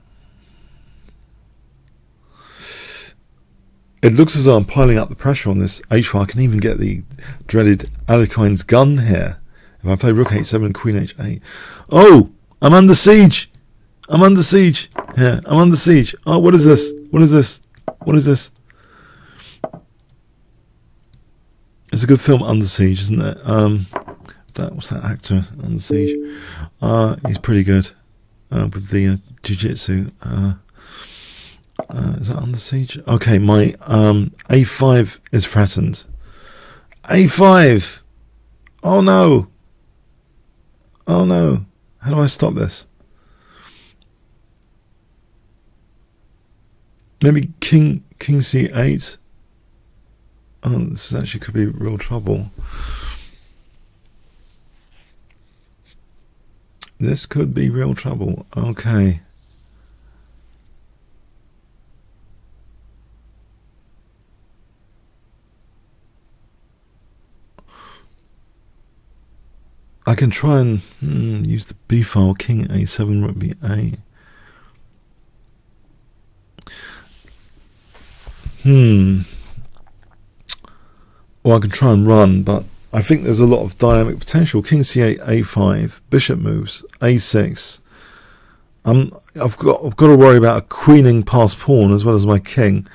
It looks as though I'm piling up the pressure on this h4. I can even get the dreaded Alekine's gun here. If I play rook h7, queen h8. Oh! I'm under siege! I'm under siege! Yeah, I'm under siege. Oh, what is this? What is this? What is this? It's a good film, Under Siege, isn't it? What's that actor, Under Siege? He's pretty good. With the jiu-jitsu. Is that Under Siege? Okay, my a5 is threatened. a5! Oh no! Oh no! How do I stop this? Maybe king c8? Oh, this actually could be real trouble. This could be real trouble. Okay. I can try and use the b file, king a7, rook b8. Well, I can try and run, but I think there's a lot of dynamic potential. King c8, a5, bishop moves, a6. I've got to worry about a queening past pawn as well as my king.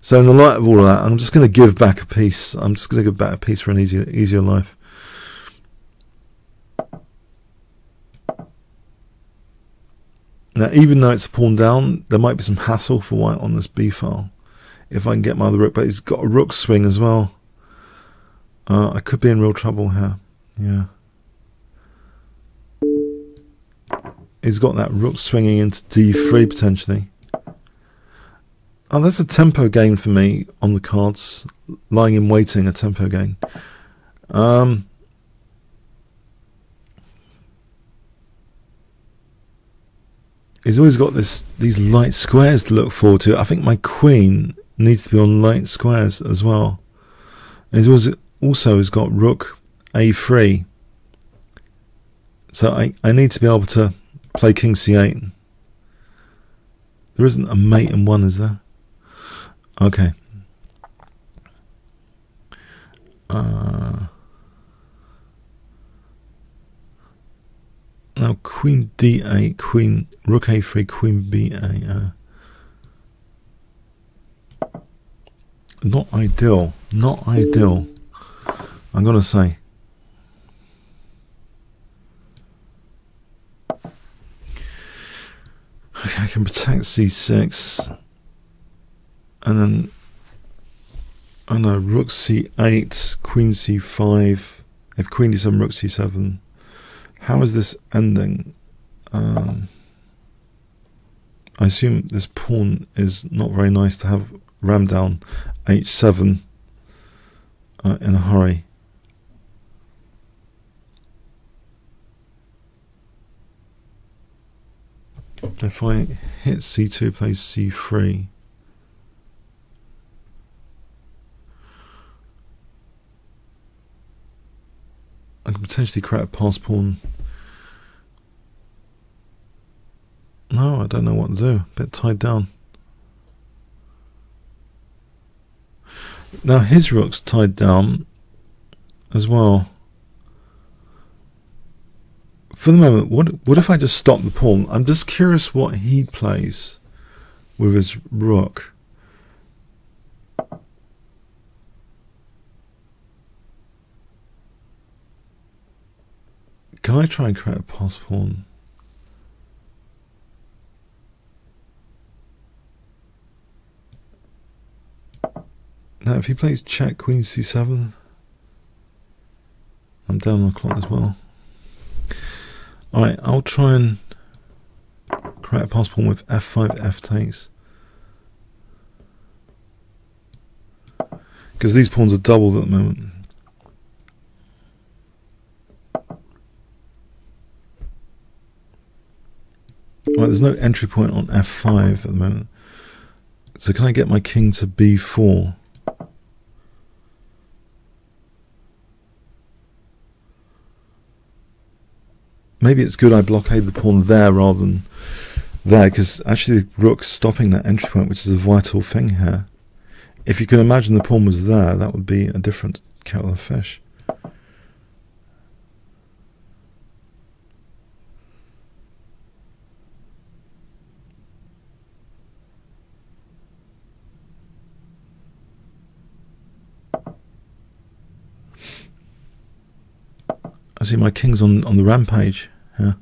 So in the light of all of that, I'm just going to give back a piece. I'm just going to give back a piece for an easier life. Now, even though it's a pawn down, there might be some hassle for white on this b file. if I can get my other rook, but he's got a rook swing as well. I could be in real trouble here. Yeah. He's got that rook swinging into d3 potentially. Oh, that's a tempo gain for me on the cards. Lying in waiting, a tempo gain. He's always got these light squares to look forward to. I think my queen needs to be on light squares as well. And he's also has got rook a3. So I need to be able to play king c8. There isn't a mate in one, is there? Okay. Now queen d8, queen, rook a3, queen b8. Not ideal. Not ideal, I'm going to say. Okay, I can protect c6. And then, I know, rook c8, queen c5. If queen d7, rook c7. How is this ending? I assume this pawn is not very nice to have rammed down h7 in a hurry. If I hit c2, plays c3. I can potentially create a pass pawn. No, I don't know what to do. A bit tied down. Now his rook's tied down as well. For the moment, what if I just stop the pawn? I'm just curious what he plays with his rook. Can I try and create a pass pawn? Now if he plays check, queen c7, I'm down on the clock as well. Alright, I'll try and create a pass pawn with f5, f takes. Because these pawns are doubled at the moment. Right, there's no entry point on f5 at the moment. So can I get my king to b4? Maybe it's good I blockade the pawn there rather than there, because actually the rook's stopping that entry point, which is a vital thing here. If you can imagine the pawn was there, that would be a different kettle of fish. I see my king's on the rampage. Yeah.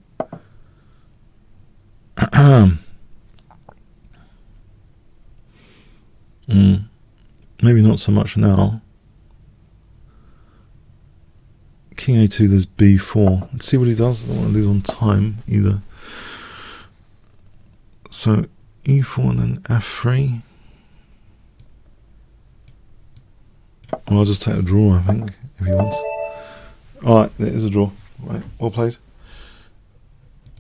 Maybe not so much now. King a2, there's b4. Let's see what he does. I don't want to lose on time either. So e4 and then f3. Well, I'll just take a draw, I think, if he wants. Alright, there is a draw. Right, well played.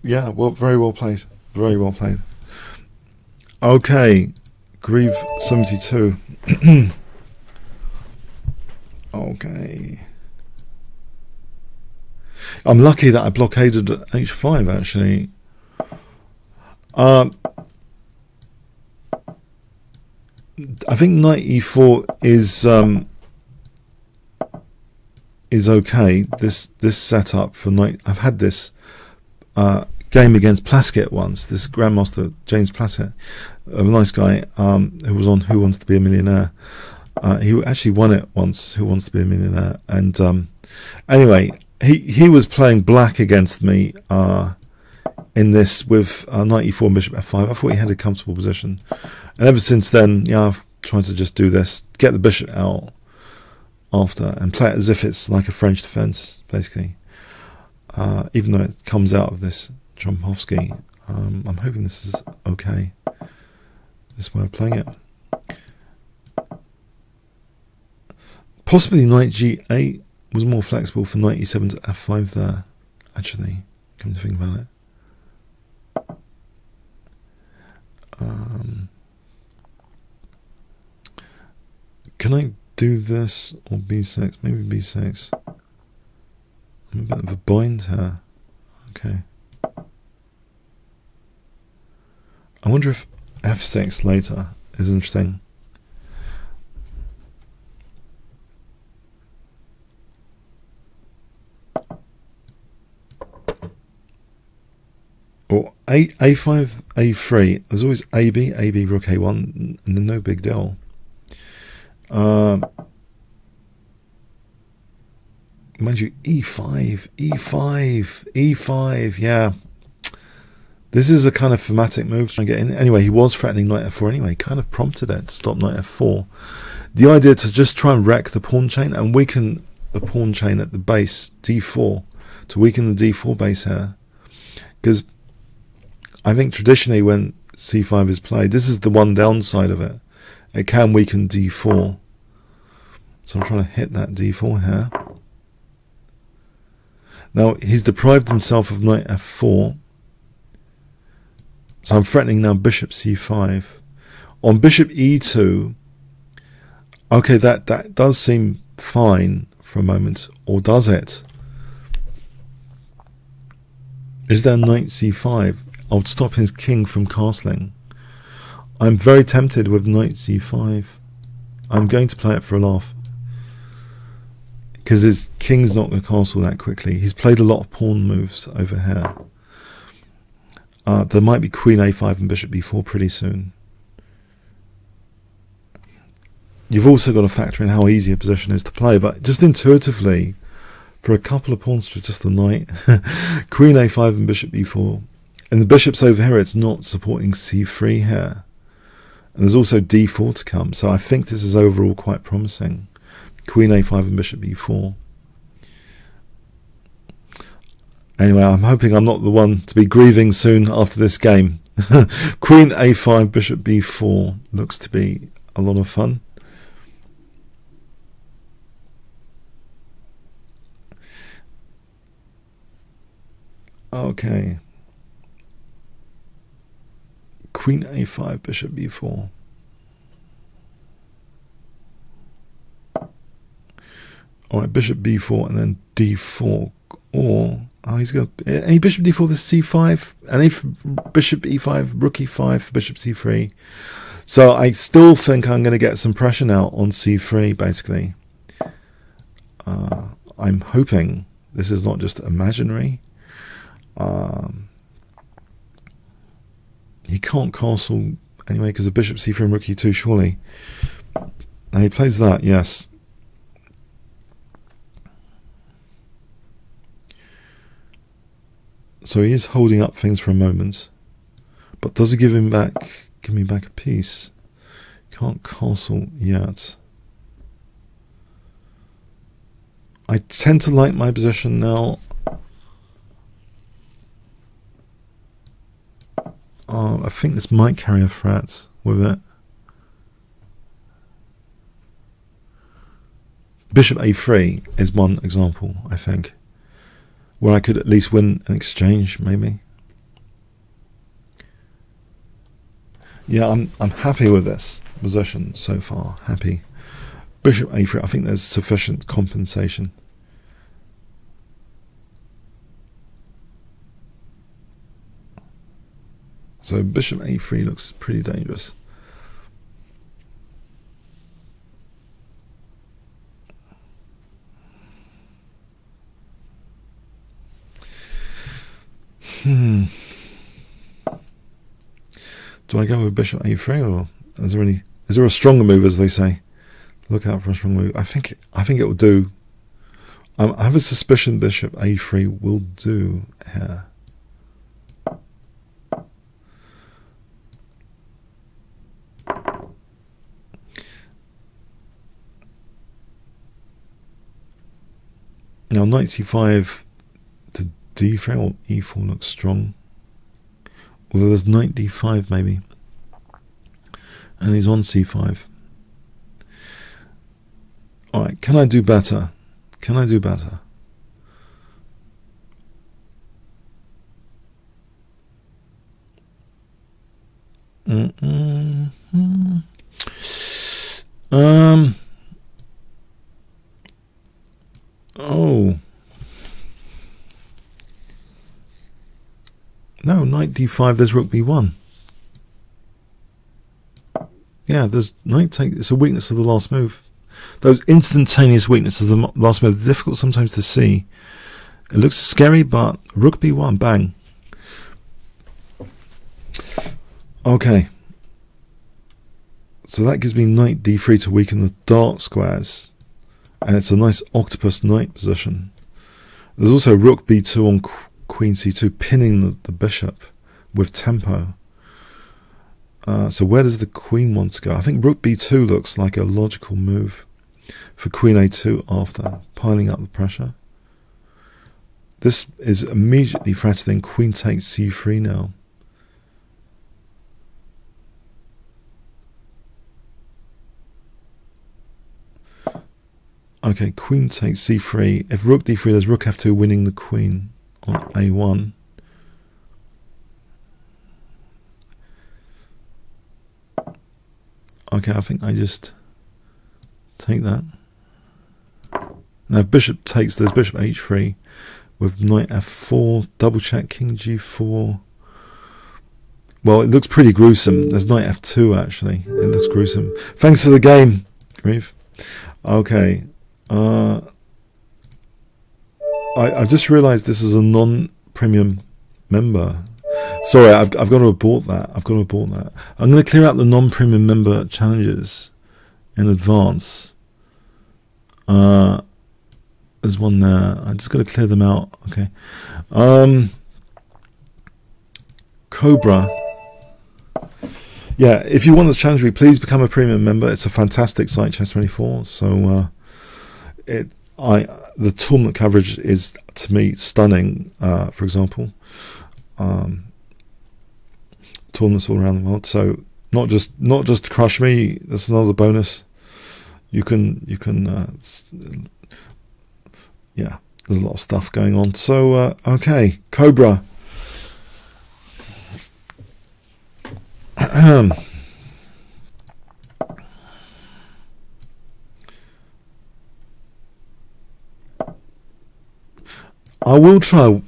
Yeah, well, very well played. Very well played. Okay, Grieve 72. Okay. I'm lucky that I blockaded h5 actually. I think knight e4 is okay. This setup for knight. I've had this game against Plaskett once. This Grandmaster James Plaskett, a nice guy who was on Who Wants to Be a Millionaire. He actually won it once. Who Wants to Be a Millionaire? And anyway, he was playing black against me in this with knight e4 and bishop f5. I thought he had a comfortable position, and ever since then, yeah, I've trying to just do this, get the bishop out after, and play it as if it's like a French defense, basically. Even though it comes out of this Trompovsky, I'm hoping this is okay, this way of playing it. Possibly knight g8 was more flexible for knight e7 to f5 there, actually, come to think about it. Can I do this or b6? Maybe b6. I'm a bit of a bind here. Okay. I wonder if f6 later is interesting. Or a5, a3. There's always AB, AB, rook a1, and no big deal. Mind you, e5, e5, e5, yeah. This is a kind of thematic move to try and get in. Anyway, he was threatening knight f4 anyway. He kind of prompted it to stop knight f4. The idea to just try and wreck the pawn chain and weaken the pawn chain at the base, d4, to weaken the d4 base here. Because I think traditionally when c5 is played, this is the one downside of it. It can weaken d4. So I'm trying to hit that d4 here. Now, he's deprived himself of knight f4. So I'm threatening now bishop c5. On bishop e2, okay, that does seem fine for a moment. Or does it? Is there knight c5? I would stop his king from castling. I'm very tempted with knight c5. I'm going to play it for a laugh. Because his king's not going to castle that quickly. He's played a lot of pawn moves over here. There might be queen a5 and bishop b4 pretty soon. You've also got to factor in how easy a position is to play, but just intuitively, for a couple of pawns for just the knight, queen a5 and bishop b4, and the bishop's over here, it's not supporting c3 here. And there's also d4 to come, so I think this is overall quite promising. Queen a5 and bishop b4. Anyway, I'm hoping I'm not the one to be grieving soon after this game. Queen a5, bishop b4 looks to be a lot of fun. Okay. Queen a5, bishop b4. Alright, bishop b4 and then d4. Or, oh, he's got any bishop d4, this c5, and if bishop e5, rook e5, bishop c3. So I still think I'm going to get some pressure now on c3, basically. I'm hoping this is not just imaginary. He can't castle anyway because of bishop c3 and rook e2, surely. Now he plays that, yes. So he is holding up things for a moment, but does he give me back a piece? Can't castle yet. I tend to like my position now. I think this might carry a threat with it. Bishop a3 is one example, I think, where I could at least win an exchange, maybe. Yeah, I'm happy with this position so far. Happy. Bishop a3, I think there's sufficient compensation. So bishop a3 looks pretty dangerous. Do I go with bishop a3, or is there a stronger move, as they say? Look out for a strong move. I think it will do. I have a suspicion bishop a3 will do here. Now knight c5 to d3 or e4 looks strong. Although there's knight d5 maybe. And he's on c5. Alright, can I do better? Can I do better? Oh. No, knight d5, there's rook b1. Yeah, there's knight take, it's a weakness of the last move. Those instantaneous weaknesses of the last move are difficult sometimes to see. It looks scary, but rook b1, bang. Okay. So that gives me knight d3 to weaken the dark squares. And it's a nice octopus knight position. There's also rook b2 on queen c2, pinning the bishop with tempo. So where does the queen want to go? I think rook b2 looks like a logical move for queen a2 after piling up the pressure. This is immediately threatening queen takes c3 now. Okay, queen takes c3. If rook d3, there's rook f2 winning the queen on a1. Okay, I think I just take that. Now if bishop takes, there's bishop h3 with knight f4, double check, king g4. Well, it looks pretty gruesome. There's knight f2 actually. It looks gruesome. Thanks for the game, Grieve. Okay. I just realised this is a non-premium member. Sorry, I've got to abort that. I've got to abort that. I'm going to clear out the non-premium member challenges in advance. There's one there. I'm just going to clear them out. Okay. Cobra. Yeah, if you want this challenge, please become a premium member. It's a fantastic site, Chess24. So the tournament coverage is, to me, stunning. For example, tournaments all around the world. So not just crush me. That's another bonus. You can yeah. There's a lot of stuff going on. So okay, Cobra. I will try.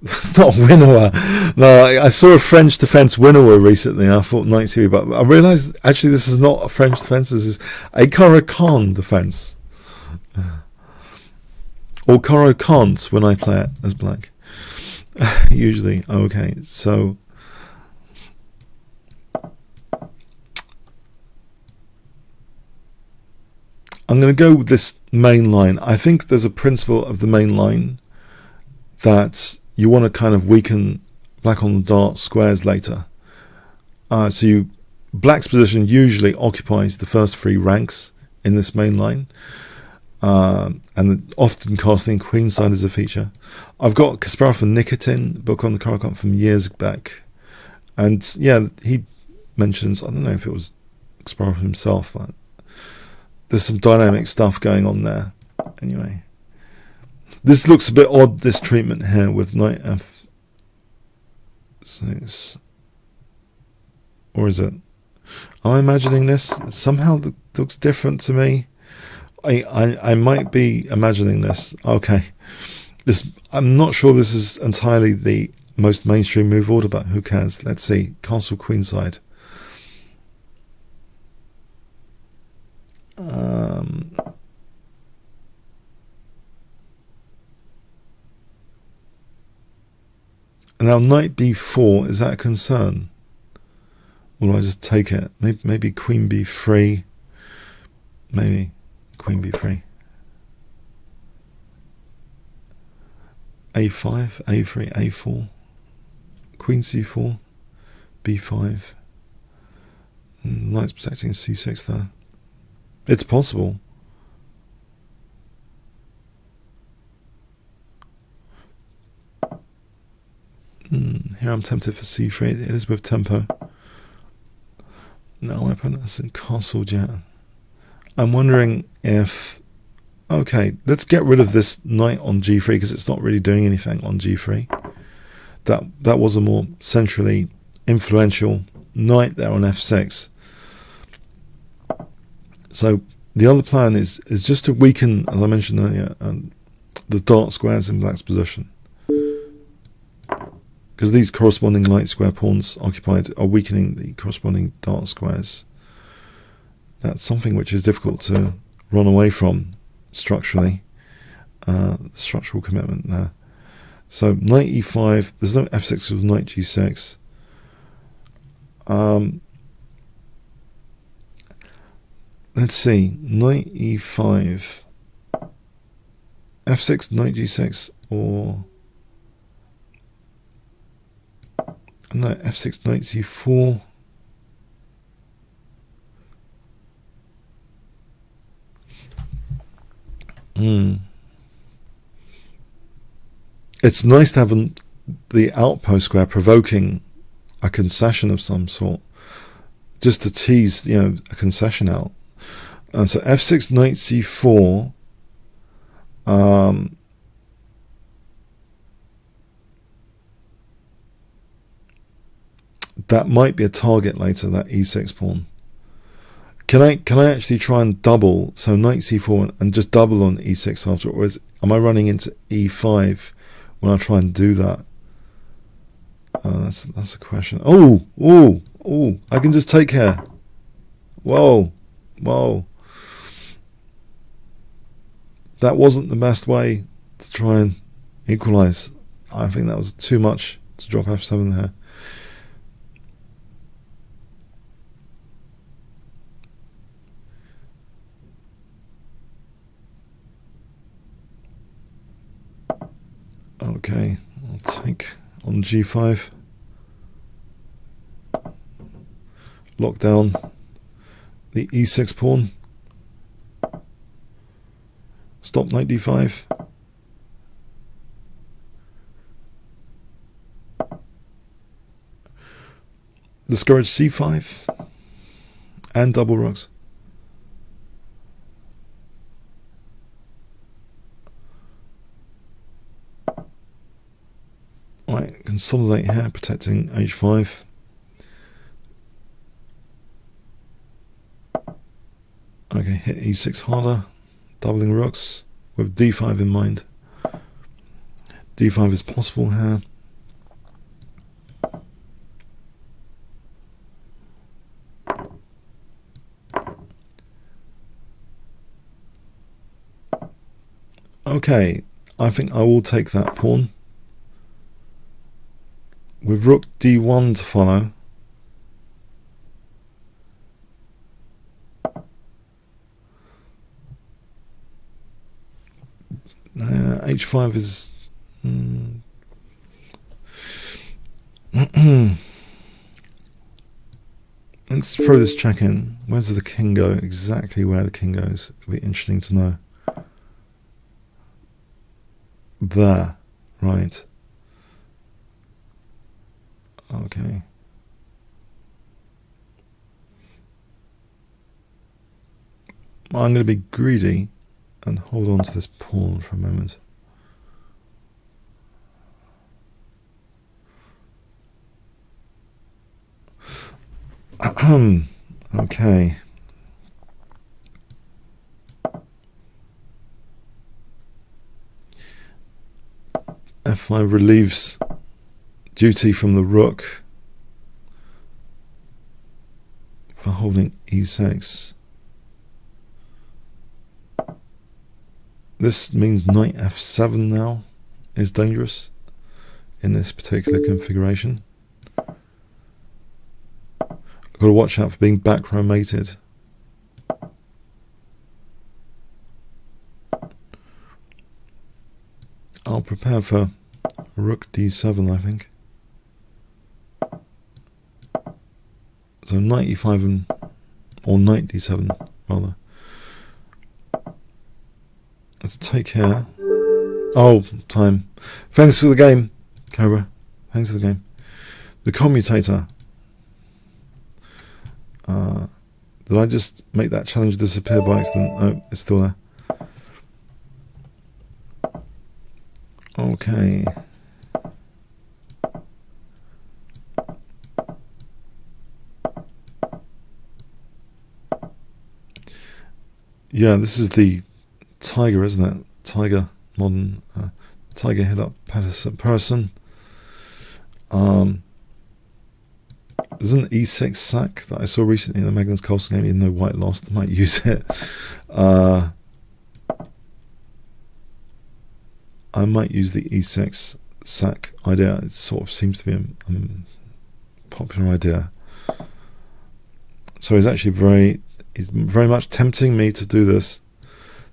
It's not winnower. No, I saw a French defense winnower recently. And I thought knight c3, but I realized actually this is not a French defense. This is a Caro-Kann defense, or Caro-Kant when I play it as black. Usually, okay. So I'm going to go with this main line. I think there's a principle of the main line that you want to kind of weaken black on the dark squares later. So black's position usually occupies the first three ranks in this main line, and often casting queenside is a feature. I've got Kasparov and Nikitin book on the Caro-Kann from years back, and yeah, he mentions, I don't know if it was Kasparov himself, but there's some dynamic stuff going on there. Anyway, this looks a bit odd, this treatment here with knight f6. Or is it? Am I imagining this? Somehow it looks different to me. I might be imagining this. Okay. I'm not sure this is entirely the most mainstream move order, but who cares? Let's see. Castle queenside. Now knight b4, is that a concern? Or do I just take it? Maybe queen b3. Maybe queen b3. a5, a3, a4. Queen c4. b5. And the knight's protecting c6 there. It's possible. Here I'm tempted for c3. It is with tempo. No, my opponent hasn't castled yet. I'm wondering if... Okay, let's get rid of this knight on g3 because it's not really doing anything on g3. That was a more centrally influential knight there on f6. So the other plan is just to weaken, as I mentioned earlier, the dark squares in black's position. Because these corresponding light square pawns occupied are weakening the corresponding dark squares. That's something which is difficult to run away from structurally. Structural commitment there. So knight e5, there's no f6 with knight g6. Let's see, knight e5, f6, knight g6, or no, f6, knight c4. It's nice to have the outpost square provoking a concession of some sort, just to tease, you know, a concession out. And so f6, knight c4. That might be a target later, that e6 pawn. Can I actually try and double, so knight c4 and just double on e6 after, or am I running into e5 when I try and do that? That's a question. Oh, I can just take here. Whoa. That wasn't the best way to try and equalize. I think that was too much to drop f7 there. Okay, I'll take on g5. Lock down the e6 pawn. Stop knight d5. Discourage c5 and double rooks. Right, consolidate here, protecting h5. Okay, hit e6 harder, doubling rooks with d5 in mind. d5 is possible here. Okay, I think I will take that pawn. With rook d1 to follow. H5 is... Let's throw this check in. Where does the king go? Exactly where the king goes. It'll be interesting to know. There. Right. Okay. Well, I'm going to be greedy and hold on to this pawn for a moment. Okay. F5 relieves duty from the rook for holding e6. This means knight f7 now is dangerous in this particular configuration. I've got to watch out for being back row mated. I'll prepare for rook d7, I think. So knight e5 and, or knight d7 rather. Let's take here. Oh, time. Thanks for the game, Cobra. Thanks for the game. the commutator. Did I just make that challenge disappear by accident? No, it's still there. Okay. Yeah, this is the Tiger, isn't it? Tiger, modern Tiger hit up person. There's an e6 sack that I saw recently in the Magnus Carlsen game, even though white lost. I might use it. I might use the e6 sack idea. It sort of seems to be a popular idea. So he's actually he's very much tempting me to do this.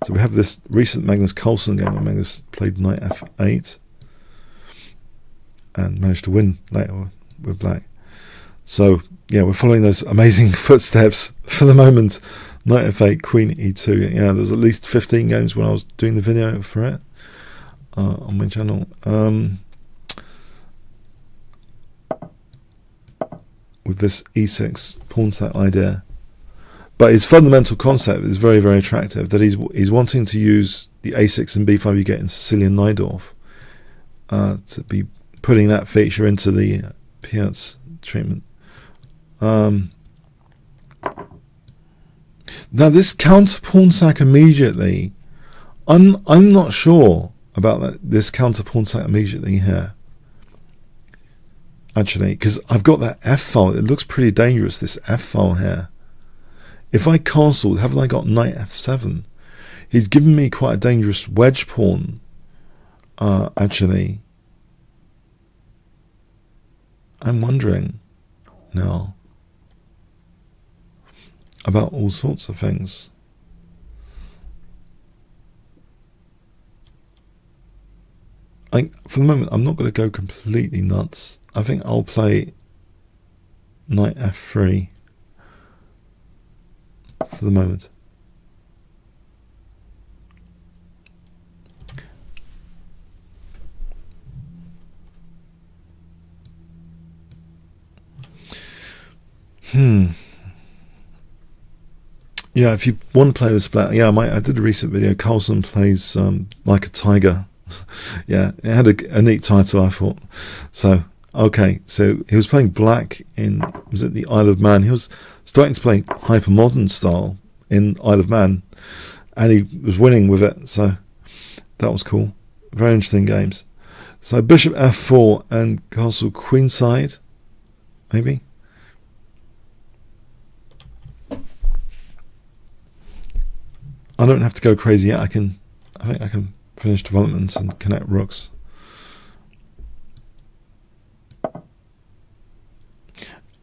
So we have this recent Magnus Carlsen game where Magnus played knight f8 and managed to win later with black. So yeah, we're following those amazing footsteps for the moment. Knight f8, queen e2. Yeah, there was at least 15 games when I was doing the video for it on my channel. With this e6 pawn sack idea. But his fundamental concept is very, very attractive. That he's wanting to use the a6 and b5 you get in Sicilian Najdorf to be putting that feature into the Piazza treatment. Now this counter pawn sack immediately. I'm not sure about this counter pawn sack immediately here. Actually, because I've got that f file. It looks pretty dangerous. This f file here. If I castled, haven't I got knight f7? He's given me quite a dangerous wedge pawn, actually. I'm wondering now about all sorts of things. For the moment, I'm not going to go completely nuts. I think I'll play knight f3 for the moment. Yeah, if you want to play this black, yeah, I did a recent video. Carlsen plays like a tiger. Yeah, it had a neat title, I thought. So, okay, so he was playing black in, was it the Isle of Man? He was starting to play hyper-modern style in Isle of Man, and he was winning with it, so that was cool. Very interesting games. So bishop f4 and castle queenside, maybe. I don't have to go crazy yet. I think I can finish developments and connect rooks.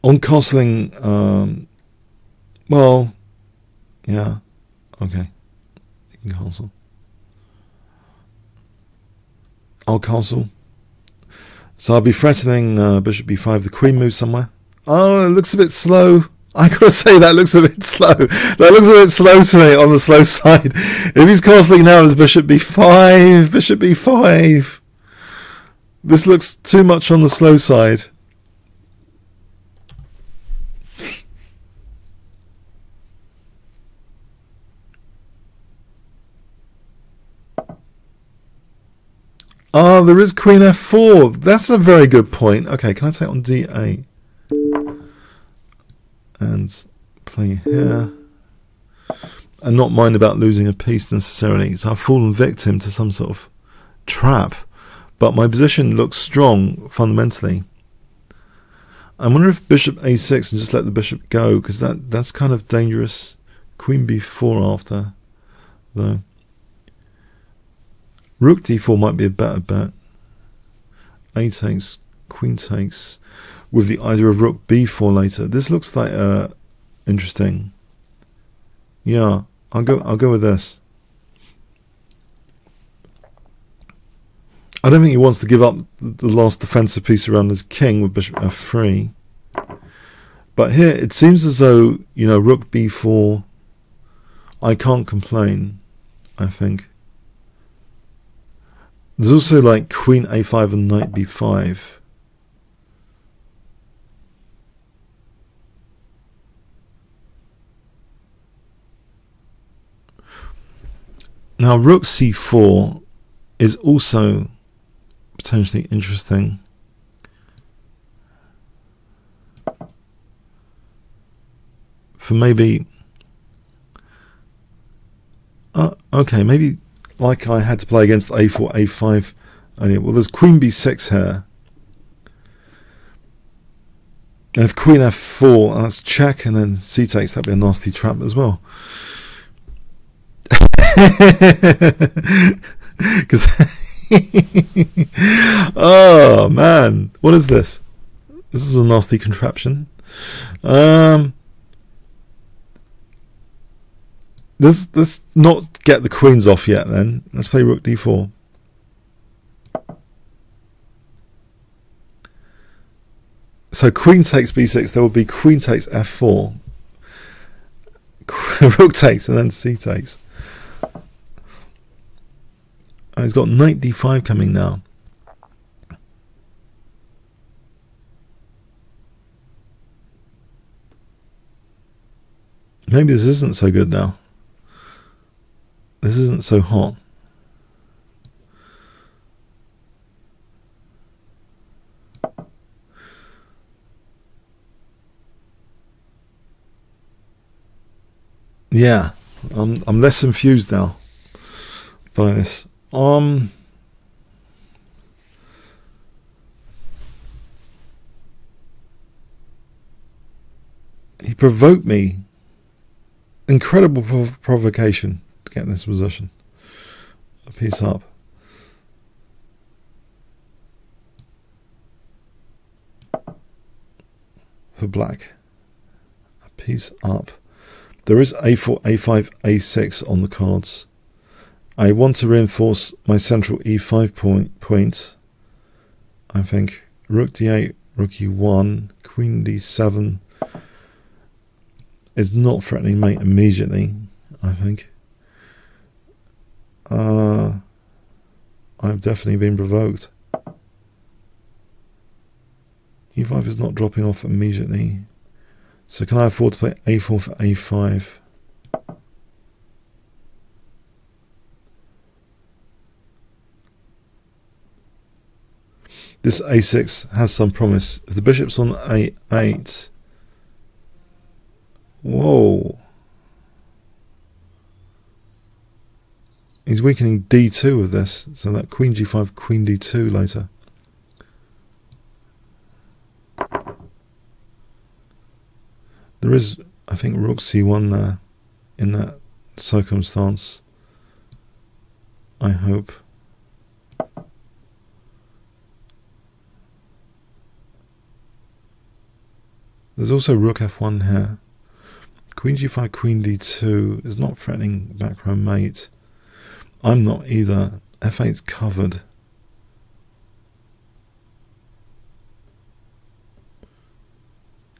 On castling, well, yeah, okay, you can castle. I'll castle. So I'll be threatening bishop b5. The queen moves somewhere. Oh, it looks a bit slow. I gotta say that looks a bit slow. That looks a bit slow to me on the slow side. If he's castling now, it's bishop b5, bishop b5. This looks too much on the slow side. Oh, there is queen f4. That's a very good point. Okay, can I take on d8? And play here. And not mind about losing a piece necessarily. So I've fallen victim to some sort of trap. But my position looks strong fundamentally. I wonder if bishop a6 and just let the bishop go, because that's kind of dangerous. Queen b4 after, though. Rook d4 might be a better bet. A takes, queen takes, with the idea of rook b4 later. This looks like interesting. Yeah, I'll go with this. I don't think he wants to give up the last defensive piece around his king with bishop f3. But here it seems as though, you know, rook b4, I can't complain, I think. There's also like queen a5 and knight b5. Now rook c4 is also potentially interesting. For maybe, okay, maybe like I had to play against a4, a5 earlier. Well, there's queen b6 here. And if queen f4, and that's check, and then c takes, that'd be a nasty trap as well. Because oh man, what is this? This is a nasty contraption. Let's not get the queens off yet then. Let's play rook d4. So queen takes b6, there will be queen takes f4, rook takes, and then c takes. Oh, he's got knight d5 coming now. Maybe this isn't so good now. This isn't so hot. Yeah, I'm less confused now by this. He provoked me. Incredible provocation to get in this position. A piece up. For black. A piece up. There is a4, a5, a6 on the cards. I want to reinforce my central e5 point. I think rook d8, rook e1, queen d7 is not threatening mate immediately, I think. I've definitely been provoked. e5 is not dropping off immediately. So can I afford to play a4 for a5? This a6 has some promise. If the bishop's on a8, whoa, he's weakening d2 with this, so that queen g5, queen d2 later. There is, I think, rook c1 there in that circumstance, I hope. There's also rook f1 here. Queen g5, queen d2 is not threatening back row mate. I'm not either. f8's covered.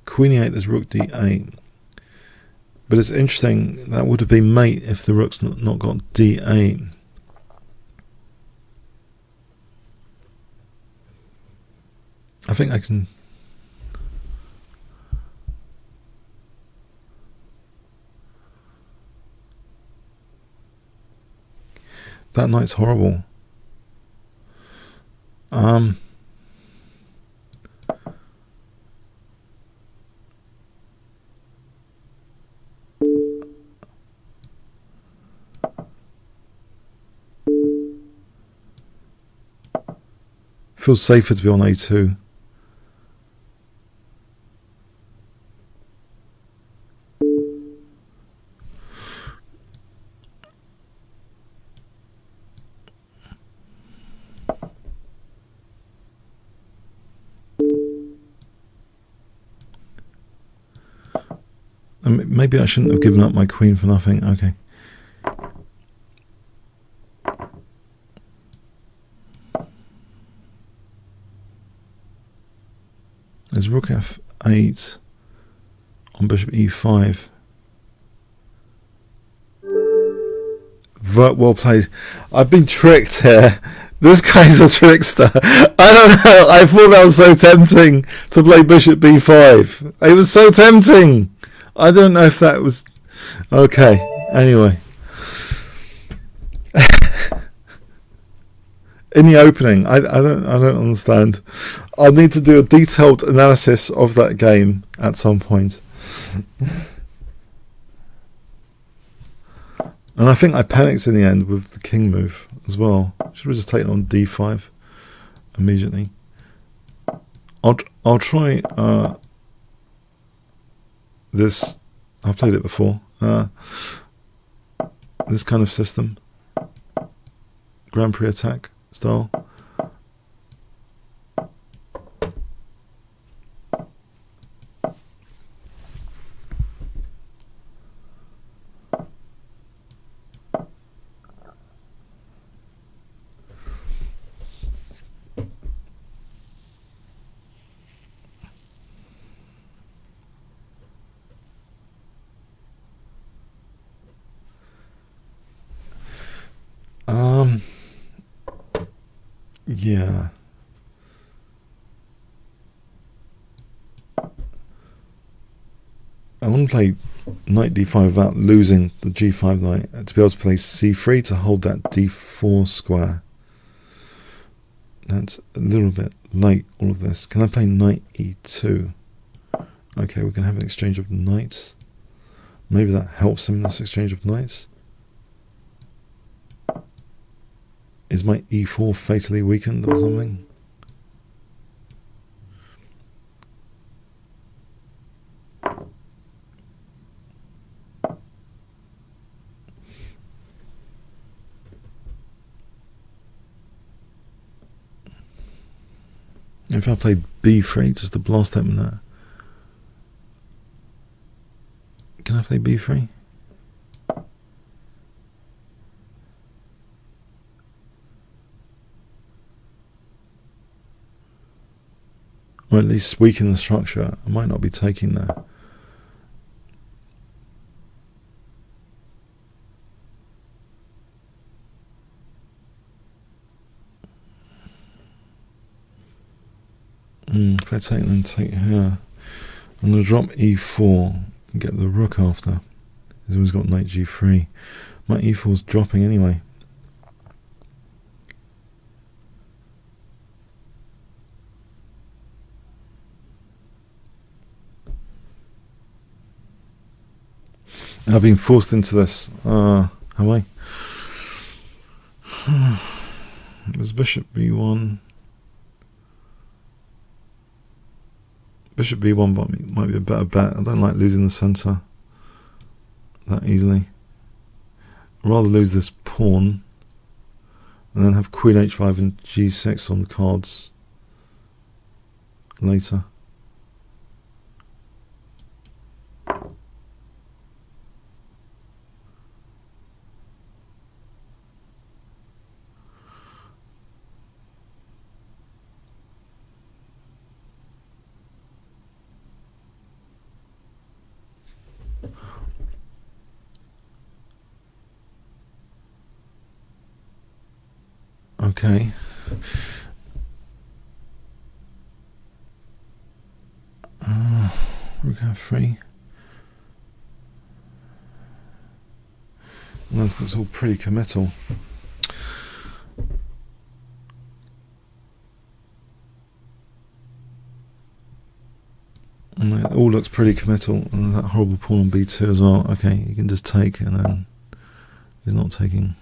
Queen e8, there's rook d8. But it's interesting, that would have been mate if the rook's not got d8. I think I can... That knight's horrible. Feels safer to be on a2. Maybe I shouldn't have given up my queen for nothing. Okay. There's rook f8 on bishop e5. Well played. I've been tricked here. This guy's a trickster. I don't know. I thought that was so tempting to play bishop b5. It was so tempting. I don't know if that was... Okay. Anyway. in the opening. I don't understand. I'll need to do a detailed analysis of that game at some point. And I think I panicked in the end with the king move as well. Should have just taken on d5 immediately. I'll try this. I've played it before. This kind of system, Grand Prix attack style. Yeah. I want to play knight d5 without losing the g5 knight, to be able to play c3 to hold that d4 square. That's a little bit late, all of this. Can I play knight e2? Okay, we can have an exchange of knights. Maybe that helps him in this exchange of knights. Is my e4 fatally weakened or something? If I played b3 just to blast open that, can I play b3? Or at least weaken the structure. I might not be taking that. If I take then take here, I'm going to drop e4 and get the rook after. He's always got knight g3. My e4's dropping anyway. I've been forced into this. Have I? It was bishop b1. Bishop b1 might be a better bet. I don't like losing the centre that easily. I'd rather lose this pawn and then have queen h5 and g6 on the cards later. Okay. Rook f3. And this looks all pretty committal. And it all looks pretty committal. And that horrible pawn on b2 as well. Okay, you can just take and then he's not taking.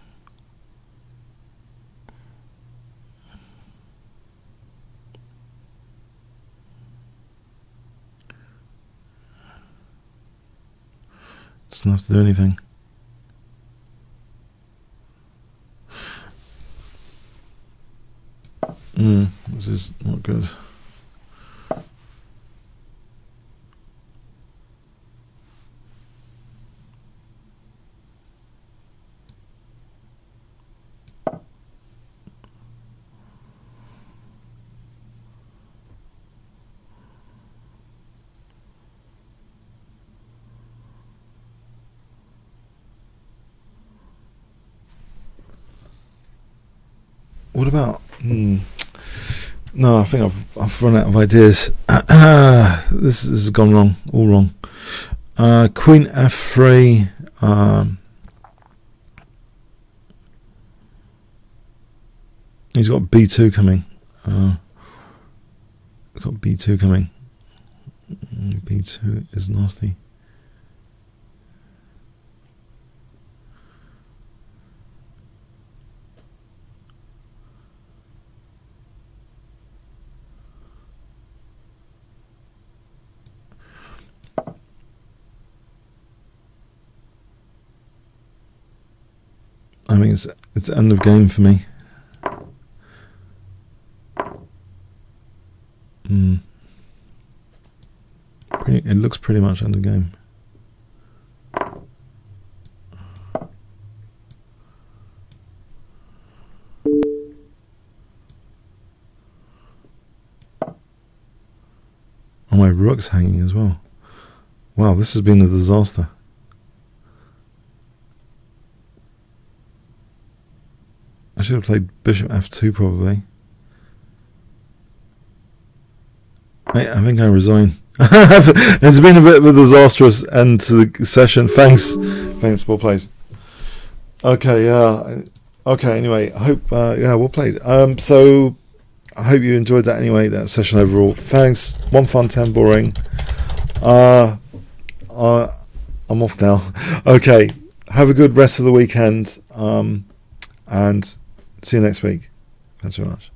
Doesn't have to do anything. This is not good. What about? No, I think I've run out of ideas. This has gone wrong, all wrong. Queen f3. He's got b2 coming. He's got b2 coming. b2 is nasty. I mean, it's end of game for me. It looks pretty much end of game. Oh, my rook's hanging as well. Wow, this has been a disaster. I should have played bishop f2 probably. I think I resign. It's been a bit of a disastrous end to the session. Thanks, well played. Okay, yeah. Okay, anyway, I hope yeah, well played. So I hope you enjoyed that anyway, that session overall. Thanks. 1 fun, 10 boring. I'm off now. Okay, have a good rest of the weekend. And see you next week. Thanks very much.